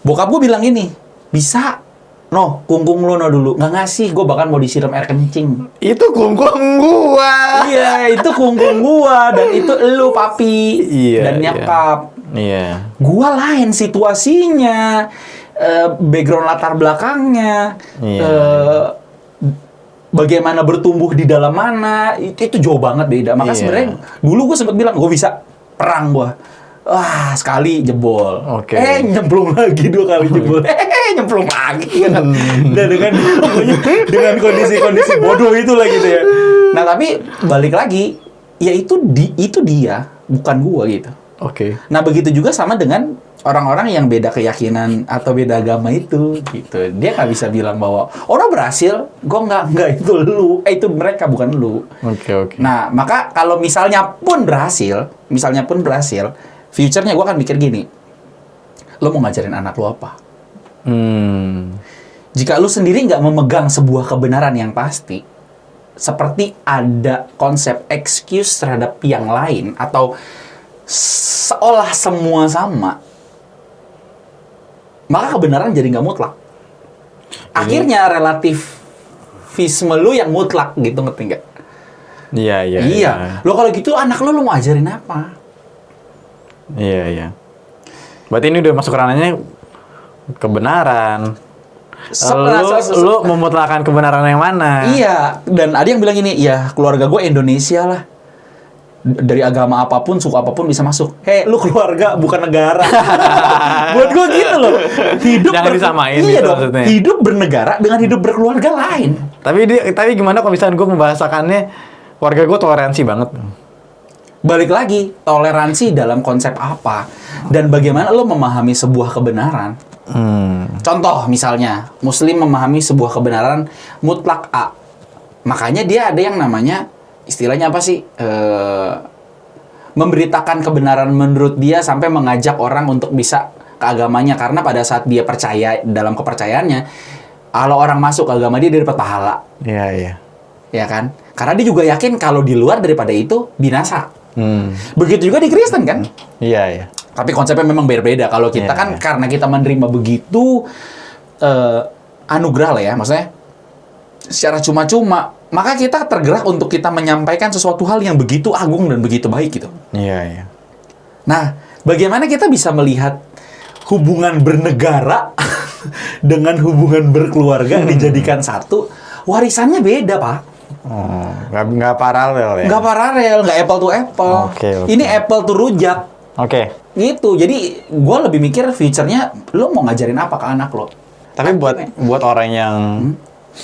Bokap gue bilang ini, bisa. No, kungkung lo dulu. Nggak ngasih, gue bahkan mau disiram air kencing. Itu kungkung gua. Iya, itu kungkung gua. Dan itu elu, papi. Iya, dan nyakap. Iya. Gua lain situasinya. Background latar belakangnya. Iya. Bagaimana bertumbuh di dalam mana. Itu jauh banget beda. Maka sebenarnya dulu gue sempat bilang, gue bisa perang gua. Wah, sekali jebol. Oke. Nyemplung lagi 2 kali jebol. Nyemplung lagi kan. dengan kondisi bodoh itulah gitu ya. Nah, tapi balik lagi, ya itu dia, bukan gua gitu. Oke. Nah, begitu juga sama dengan orang-orang yang beda keyakinan atau beda agama itu gitu. Dia nggak bisa bilang bahwa orang berhasil, gua enggak itu lu. Itu mereka bukan lu. Oke. Nah, maka kalau misalnya pun berhasil, future-nya gue akan mikir gini, lo mau ngajarin anak lo apa? Jika lo sendiri nggak memegang sebuah kebenaran yang pasti, seperti ada konsep excuse terhadap yang lain, atau seolah semua sama, maka kebenaran jadi nggak mutlak. Akhirnya relativisme lo yang mutlak gitu, ngerti nggak? Iya. Lo kalau gitu anak lo mau ajarin apa? Iya. Berarti ini udah masuk ranahnya kebenaran. Lu memutlakan kebenaran yang mana? Iya, dan ada yang bilang gini, ya keluarga gue Indonesia lah. Dari agama apapun, suku apapun bisa masuk. Lu keluarga bukan negara. Buat gue gitu loh. Jangan disamain iya gitu dong, maksudnya. hidup bernegara dengan hidup berkeluarga lain. Tapi gimana kalau misalnya gue membahasakannya, keluarga gue toleransi banget. Balik lagi, toleransi dalam konsep apa? Dan bagaimana lo memahami sebuah kebenaran? Contoh misalnya, Muslim memahami sebuah kebenaran mutlak A. Makanya dia ada yang namanya, istilahnya apa sih? memberitakan kebenaran menurut dia sampai mengajak orang untuk bisa ke agamanya, karena pada saat dia percaya dalam kepercayaannya, kalau orang masuk ke agama dia dapat pahala. Iya, iya. Ya kan? Karena dia juga yakin kalau di luar daripada itu binasa. Begitu juga di Kristen kan? Iya, iya. Tapi konsepnya memang berbeda. Kalau kita kan karena kita menerima begitu anugerah lah ya, maksudnya secara cuma-cuma, maka kita tergerak untuk kita menyampaikan sesuatu hal yang begitu agung dan begitu baik gitu. Iya, iya. Nah, bagaimana kita bisa melihat hubungan bernegara dengan hubungan berkeluarga dijadikan satu? Warisannya beda, Pak. Oh, nggak paralel ya? Nggak paralel, nggak apple to apple. Oke. Ini apple to rujak. Oke. Gitu. Jadi, gue lebih mikir future-nya, lo mau ngajarin apa ke anak lo? Tapi buat orang yang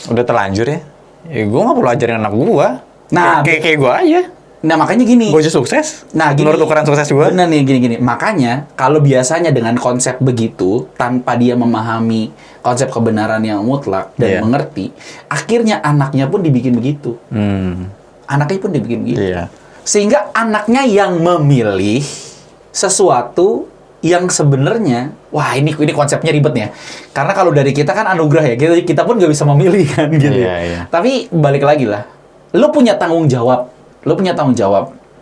udah terlanjur ya gue nggak perlu ajarin anak gue. Nah, kayak gue aja. Nah, makanya gini. Gue aja sukses. Nah, gini. Menurut ukuran sukses gue. Bener nih, gini-gini. Makanya, kalau biasanya dengan konsep begitu, tanpa dia memahami konsep kebenaran yang mutlak dan mengerti, akhirnya anaknya pun dibikin begitu. Anaknya pun dibikin begitu. Iya. Sehingga anaknya yang memilih sesuatu yang sebenarnya, wah ini konsepnya ribet ya. Karena kalau dari kita kan anugerah ya, kita pun nggak bisa memilih kan gitu. Iya. Tapi balik lagi lah, lo punya tanggung jawab.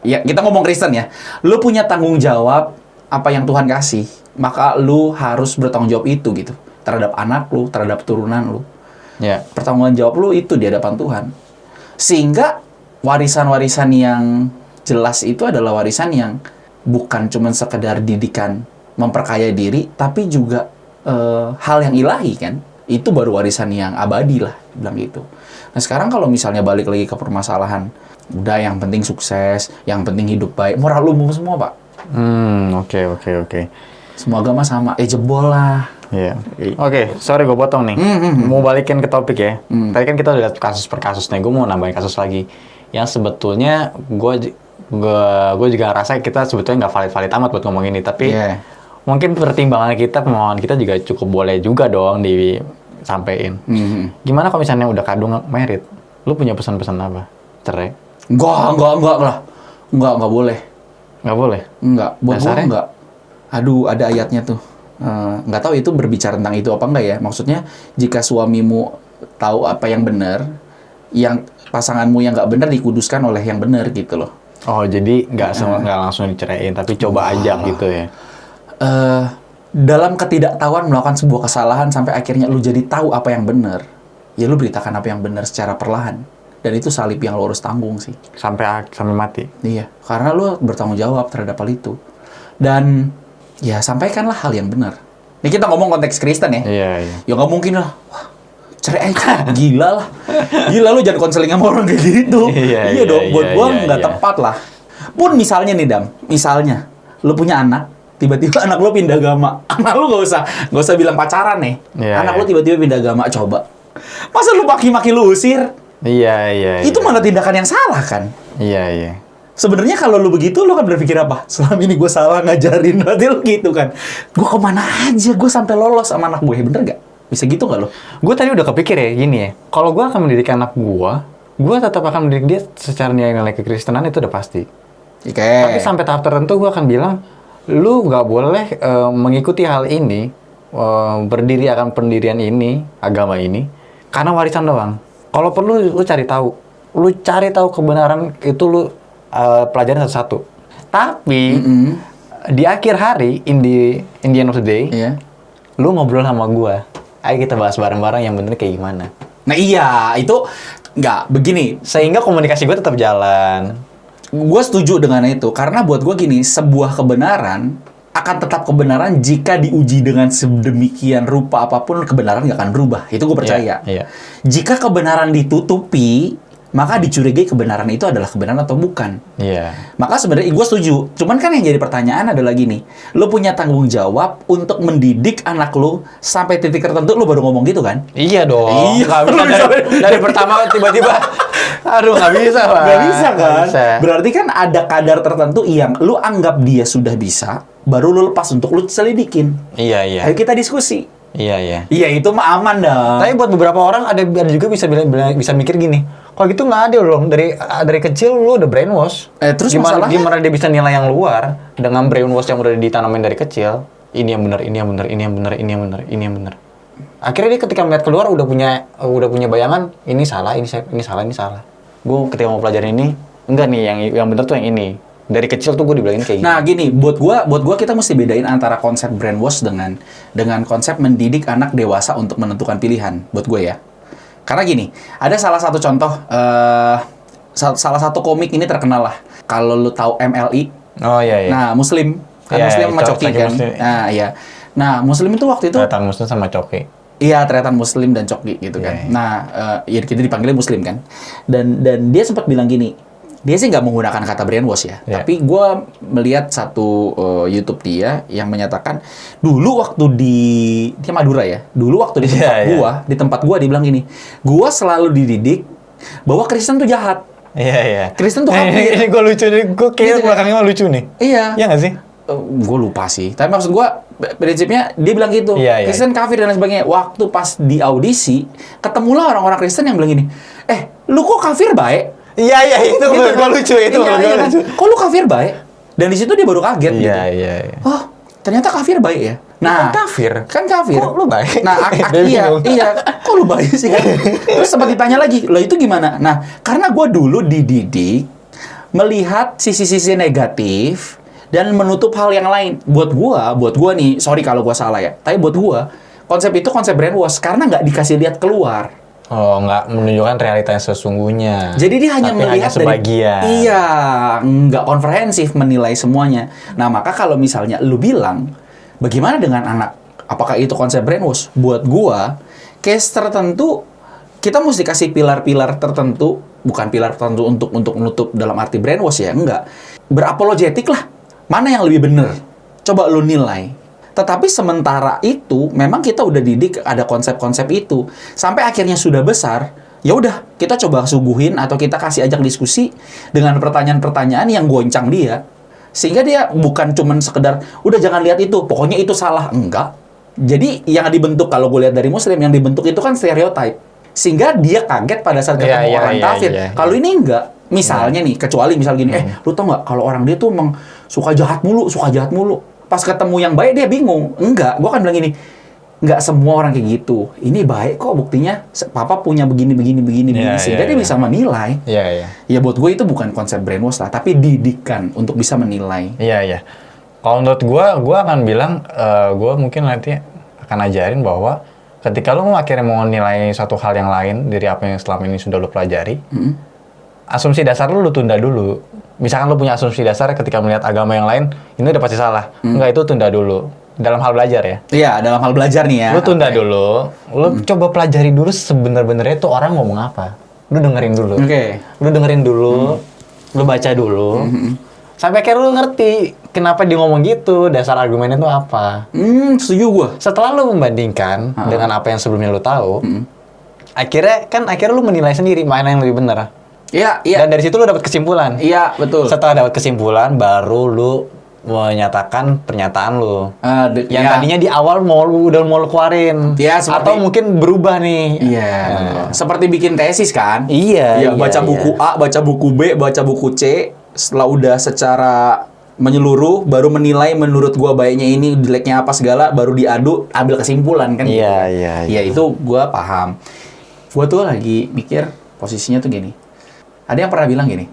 Ya, kita ngomong Kristen ya. Lo punya tanggung jawab apa yang Tuhan kasih, maka lo harus bertanggung jawab itu gitu. Terhadap anak lo, terhadap turunan lo. Iya. Pertanggung jawab lo itu di hadapan Tuhan. Sehingga warisan-warisan yang jelas itu adalah warisan yang bukan cuma sekedar didikan memperkaya diri, tapi juga hal yang ilahi kan. Itu baru warisan yang abadi lah, bilang gitu. Nah sekarang kalau misalnya balik lagi ke permasalahan, udah yang penting sukses, yang penting hidup baik, moral umum semua Pak. Oke. Semua agama sama, jebol lah. Iya. Oke, sorry gue potong nih. Mau balikin ke topik ya. Tadi kan kita udah lihat kasus per kasus nih. Gue mau nambahin kasus lagi. Yang sebetulnya gue juga ngerasa kita sebetulnya nggak valid amat buat ngomong ini. Tapi mungkin pertimbangan kita, pemahaman kita juga cukup boleh juga dong disampaikan. Gimana kalau misalnya udah kadung merit? Lu punya pesan-pesan apa? Cerai? Enggak lah. Enggak boleh. Nggak boleh? Enggak. Buat gue Dasarnya? enggak. Aduh, ada ayatnya tuh. Nggak tahu itu berbicara tentang itu apa enggak ya. Maksudnya, jika suamimu tahu apa yang benar, yang pasanganmu yang nggak benar dikuduskan oleh yang benar gitu loh. Oh, jadi nggak langsung diceraiin, tapi coba aja gitu ya? Dalam ketidaktahuan melakukan sebuah kesalahan sampai akhirnya lu jadi tahu apa yang benar, ya lu beritakan apa yang benar secara perlahan. Dan itu salib yang lu harus tanggung sih. Sampai mati? Iya, karena lu bertanggung jawab terhadap hal itu. Dan ya sampaikanlah hal yang benar. Ini kita ngomong konteks Kristen ya. Iya. Ya nggak mungkin lah. Wah, cerai aja. Gila lah. Gila lu jangan konseling sama orang kayak gitu. Iya dong, buat gua nggak tepat lah. Pun misalnya nih Dam, misalnya lu punya anak, tiba-tiba anak lu pindah agama. Anak lu nggak usah bilang pacaran nih. Anak lu tiba-tiba pindah agama, coba. Masa lu maki-maki lu usir? Iya. Itu mana tindakan yang salah kan? Iya. Sebenarnya kalau lu begitu, lu kan berpikir apa? Selama ini gue salah ngajarin, berarti lu gitu kan? Gue kemana aja, gue sampai lolos sama anak gue, bener gak? Bisa gitu gak lo? Gue tadi udah kepikir ya, gini ya. Kalau gue akan mendidik anak gue tetap akan mendidik dia secara nilai-nilai kekristenan itu udah pasti. Tapi sampai tahap tertentu gue akan bilang, lu nggak boleh mengikuti hal ini, berdiri akan pendirian ini, agama ini, karena warisan doang. Kalau perlu lu cari tahu. Lu cari tahu kebenaran itu lu pelajarin satu-satu. Tapi di akhir hari, in the end of the day, lu ngobrol sama gua. Ayo kita bahas bareng-bareng yang bener kayak gimana. Nah iya, itu nggak begini. Sehingga komunikasi gua tetap jalan. Gue setuju dengan itu. Karena buat gue gini, sebuah kebenaran akan tetap kebenaran jika diuji dengan sedemikian rupa apapun, kebenaran nggak akan berubah. Itu gue percaya. Iya. Jika kebenaran ditutupi, maka dicurigai kebenaran itu adalah kebenaran atau bukan. Iya. Maka sebenarnya gue setuju. Cuman kan yang jadi pertanyaan adalah gini. Lo punya tanggung jawab untuk mendidik anak lo sampai titik tertentu, lo baru ngomong gitu kan? Iya dong. Iya. Nggak bisa dari pertama tiba-tiba. Aduh, nggak bisa lah. Nggak bisa kan? Nggak bisa. Berarti kan ada kadar tertentu yang lo anggap dia sudah bisa, baru lo lepas untuk lo selidikin. Iya. Ayo kita diskusi. Iya. Iya, itu mah aman dah. Tapi buat beberapa orang ada juga bisa mikir gini, Kalau gitu nggak adil dong. Dari kecil lu udah brainwash. Terus gimana masalahnya? dia bisa nilai yang luar dengan brainwash yang udah ditanamin dari kecil? Ini yang benar, ini yang benar, ini yang benar, ini yang benar, ini yang benar. Akhirnya dia ketika melihat keluar udah punya bayangan ini salah, ini salah, ini salah. Gue ketika mau pelajarin ini enggak nih yang benar tuh yang ini. Dari kecil tuh gue dibilangin kayak gini. Nah gini, buat gua kita mesti bedain antara konsep brainwash dengan konsep mendidik anak dewasa untuk menentukan pilihan. Buat gue ya. Karena gini, ada salah satu contoh, salah satu komik ini terkenal lah. Kalau lu tahu MLI, Oh iya. nah Muslim, kan Iya, Muslim sama iya, Coki kan. Muslim. Nah iya. Nah Muslim itu waktu itu, Tretan Muslim sama Coki. iya tretan Muslim dan Coki gitu kan. Iya, iya. Nah ya kita dipanggilnya Muslim kan. Dan dia sempat bilang gini, dia sih nggak menggunakan kata brainwash ya, Iya. tapi gue melihat satu YouTube dia yang menyatakan dulu waktu dia Madura ya, dulu waktu di tempat di tempat gua dia bilang gini, gua selalu dididik bahwa Kristen tuh jahat, Iya. Kristen tuh kafir. Ini gue lucu nih, gue Gitu kayaknya kan? belakangnya mah lucu nih. Iya. Iya nggak sih? Gue lupa sih, tapi maksud gue prinsipnya dia bilang gitu, Iya. Kristen kafir dan lain sebagainya. Waktu pas di audisi, ketemulah orang-orang Kristen yang bilang gini, lu kok kafir baik? Iya itu Gitu gue kan? lucu itu. Iya kan? Kok lu kafir baik? Dan di situ dia baru kaget gitu. Iya. Oh, ternyata kafir baik ya. Kan kafir. Kan kafir. Kok lu baik? Nah, Dia iya, bingung. kok lu baik sih kan? Terus sempat ditanya lagi, lo itu gimana? Nah, karena gue dulu dididik melihat sisi-sisi negatif dan menutup hal yang lain. Buat gua nih, sorry kalau gua salah ya. Tapi buat gua, konsep itu konsep brainwash karena nggak dikasih lihat keluar. Oh, nggak menunjukkan realita yang sesungguhnya. Jadi dia hanya Tapi melihat sebagian. iya, nggak komprehensif menilai semuanya. Nah, maka kalau misalnya lu bilang, bagaimana dengan anak? Apakah itu konsep brainwash? Buat gua, case tertentu kita mesti kasih pilar-pilar tertentu, bukan pilar tertentu untuk menutup dalam arti brainwash ya, enggak. Berapologetik lah. Mana yang lebih benar? Coba lu nilai. Tetapi sementara itu, memang kita udah didik ada konsep-konsep itu. Sampai akhirnya sudah besar, ya udah kita coba suguhin atau kita kasih ajak diskusi dengan pertanyaan-pertanyaan yang goncang dia. Sehingga dia bukan cuman sekedar, udah jangan lihat itu, pokoknya itu salah. Enggak. Jadi yang dibentuk, kalau gue lihat dari Muslim, yang dibentuk itu kan stereotype. Sehingga dia kaget pada saat ketemu orang kafir. Kalau ini enggak. Misalnya nih, kecuali misal gini, lu tau nggak kalau orang dia tuh emang suka jahat mulu. Pas ketemu yang baik dia bingung. Enggak, gua kan bilang gini, enggak semua orang kayak gitu. Ini baik kok buktinya. Papa punya begini. Sehingga dia bisa menilai. Iya. Ya buat gue itu bukan konsep brainwash lah, tapi didikan untuk bisa menilai. Iya. Kalau menurut gue akan bilang, gue mungkin nanti akan ajarin bahwa ketika lu akhirnya mau nilai suatu hal yang lain dari apa yang selama ini sudah lu pelajari, asumsi dasar lu tunda dulu. Misalkan lu punya asumsi dasar ketika melihat agama yang lain, ini udah pasti salah. Enggak, itu tunda dulu. Dalam hal belajar ya. Iya, dalam hal belajar nih ya. Lu tunda dulu. Lu coba pelajari dulu sebenar-benarnya tuh orang ngomong apa. Lu dengerin dulu. Oke. Lu dengerin dulu. Lu baca dulu. Sampai akhirnya lu ngerti kenapa dia ngomong gitu, dasar argumennya itu apa. Setuju gua. Setelah lu membandingkan dengan apa yang sebelumnya lu tahu, akhirnya lu menilai sendiri mana yang lebih benar. Iya. Dan dari situ lu dapat kesimpulan. Iya, betul. Setelah dapat kesimpulan, baru lu menyatakan pernyataan lu. Yang tadinya di awal udah mau lu keluarin. Iya, atau mungkin berubah nih. Iya, seperti bikin tesis kan? Iya, baca buku A, baca buku B, baca buku C, setelah udah secara menyeluruh, baru menilai menurut gua baiknya ini, jeleknya apa segala, baru diadu, ambil kesimpulan kan? Iya. Iya, itu gua paham. Gua tuh lagi mikir posisinya tuh gini. Ada yang pernah bilang gini,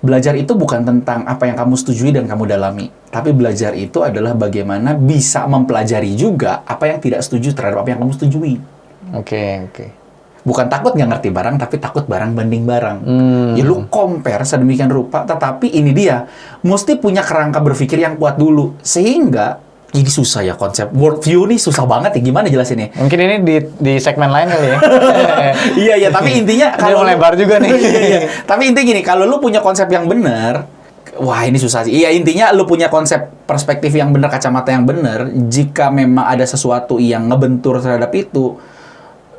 belajar itu bukan tentang apa yang kamu setujui dan kamu dalami, tapi belajar itu adalah bagaimana bisa mempelajari juga apa yang tidak setuju terhadap apa yang kamu setujui. Oke. Bukan takut nggak ngerti barang, tapi takut barang banding barang. Ya lu compare sedemikian rupa, tetapi ini dia, mesti punya kerangka berpikir yang kuat dulu. Sehingga, ini susah ya konsep worldview nih, susah banget ya, gimana jelasinnya? Mungkin ini di segmen lain kali ya. Iya, tapi intinya kalau lebar juga nih. Iya. Tapi intinya gini, kalau lu punya konsep yang benar, wah ini susah sih. Iya, intinya lu punya konsep perspektif yang benar, kacamata yang benar, jika memang ada sesuatu yang ngebentur terhadap itu,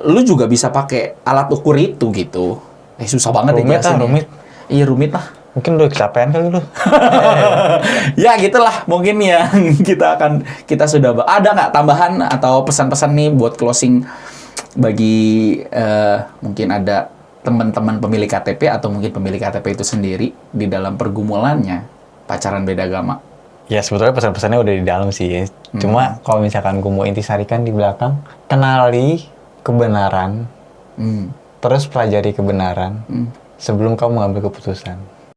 lu juga bisa pakai alat ukur itu gitu. Susah banget Rumit ya jelasinnya. rumit. Iya, rumit lah. Mungkin udah kecapean kali lu. Ya gitulah mungkin yang kita sudah ada nggak tambahan atau pesan-pesan nih buat closing bagi mungkin ada teman-teman pemilik KTP atau mungkin pemilik KTP itu sendiri di dalam pergumulannya pacaran beda agama? Ya sebetulnya pesan-pesannya udah di dalam sih. Cuma kalau misalkan gue mau intisarikan di belakang, kenali kebenaran, terus pelajari kebenaran sebelum kamu mengambil keputusan.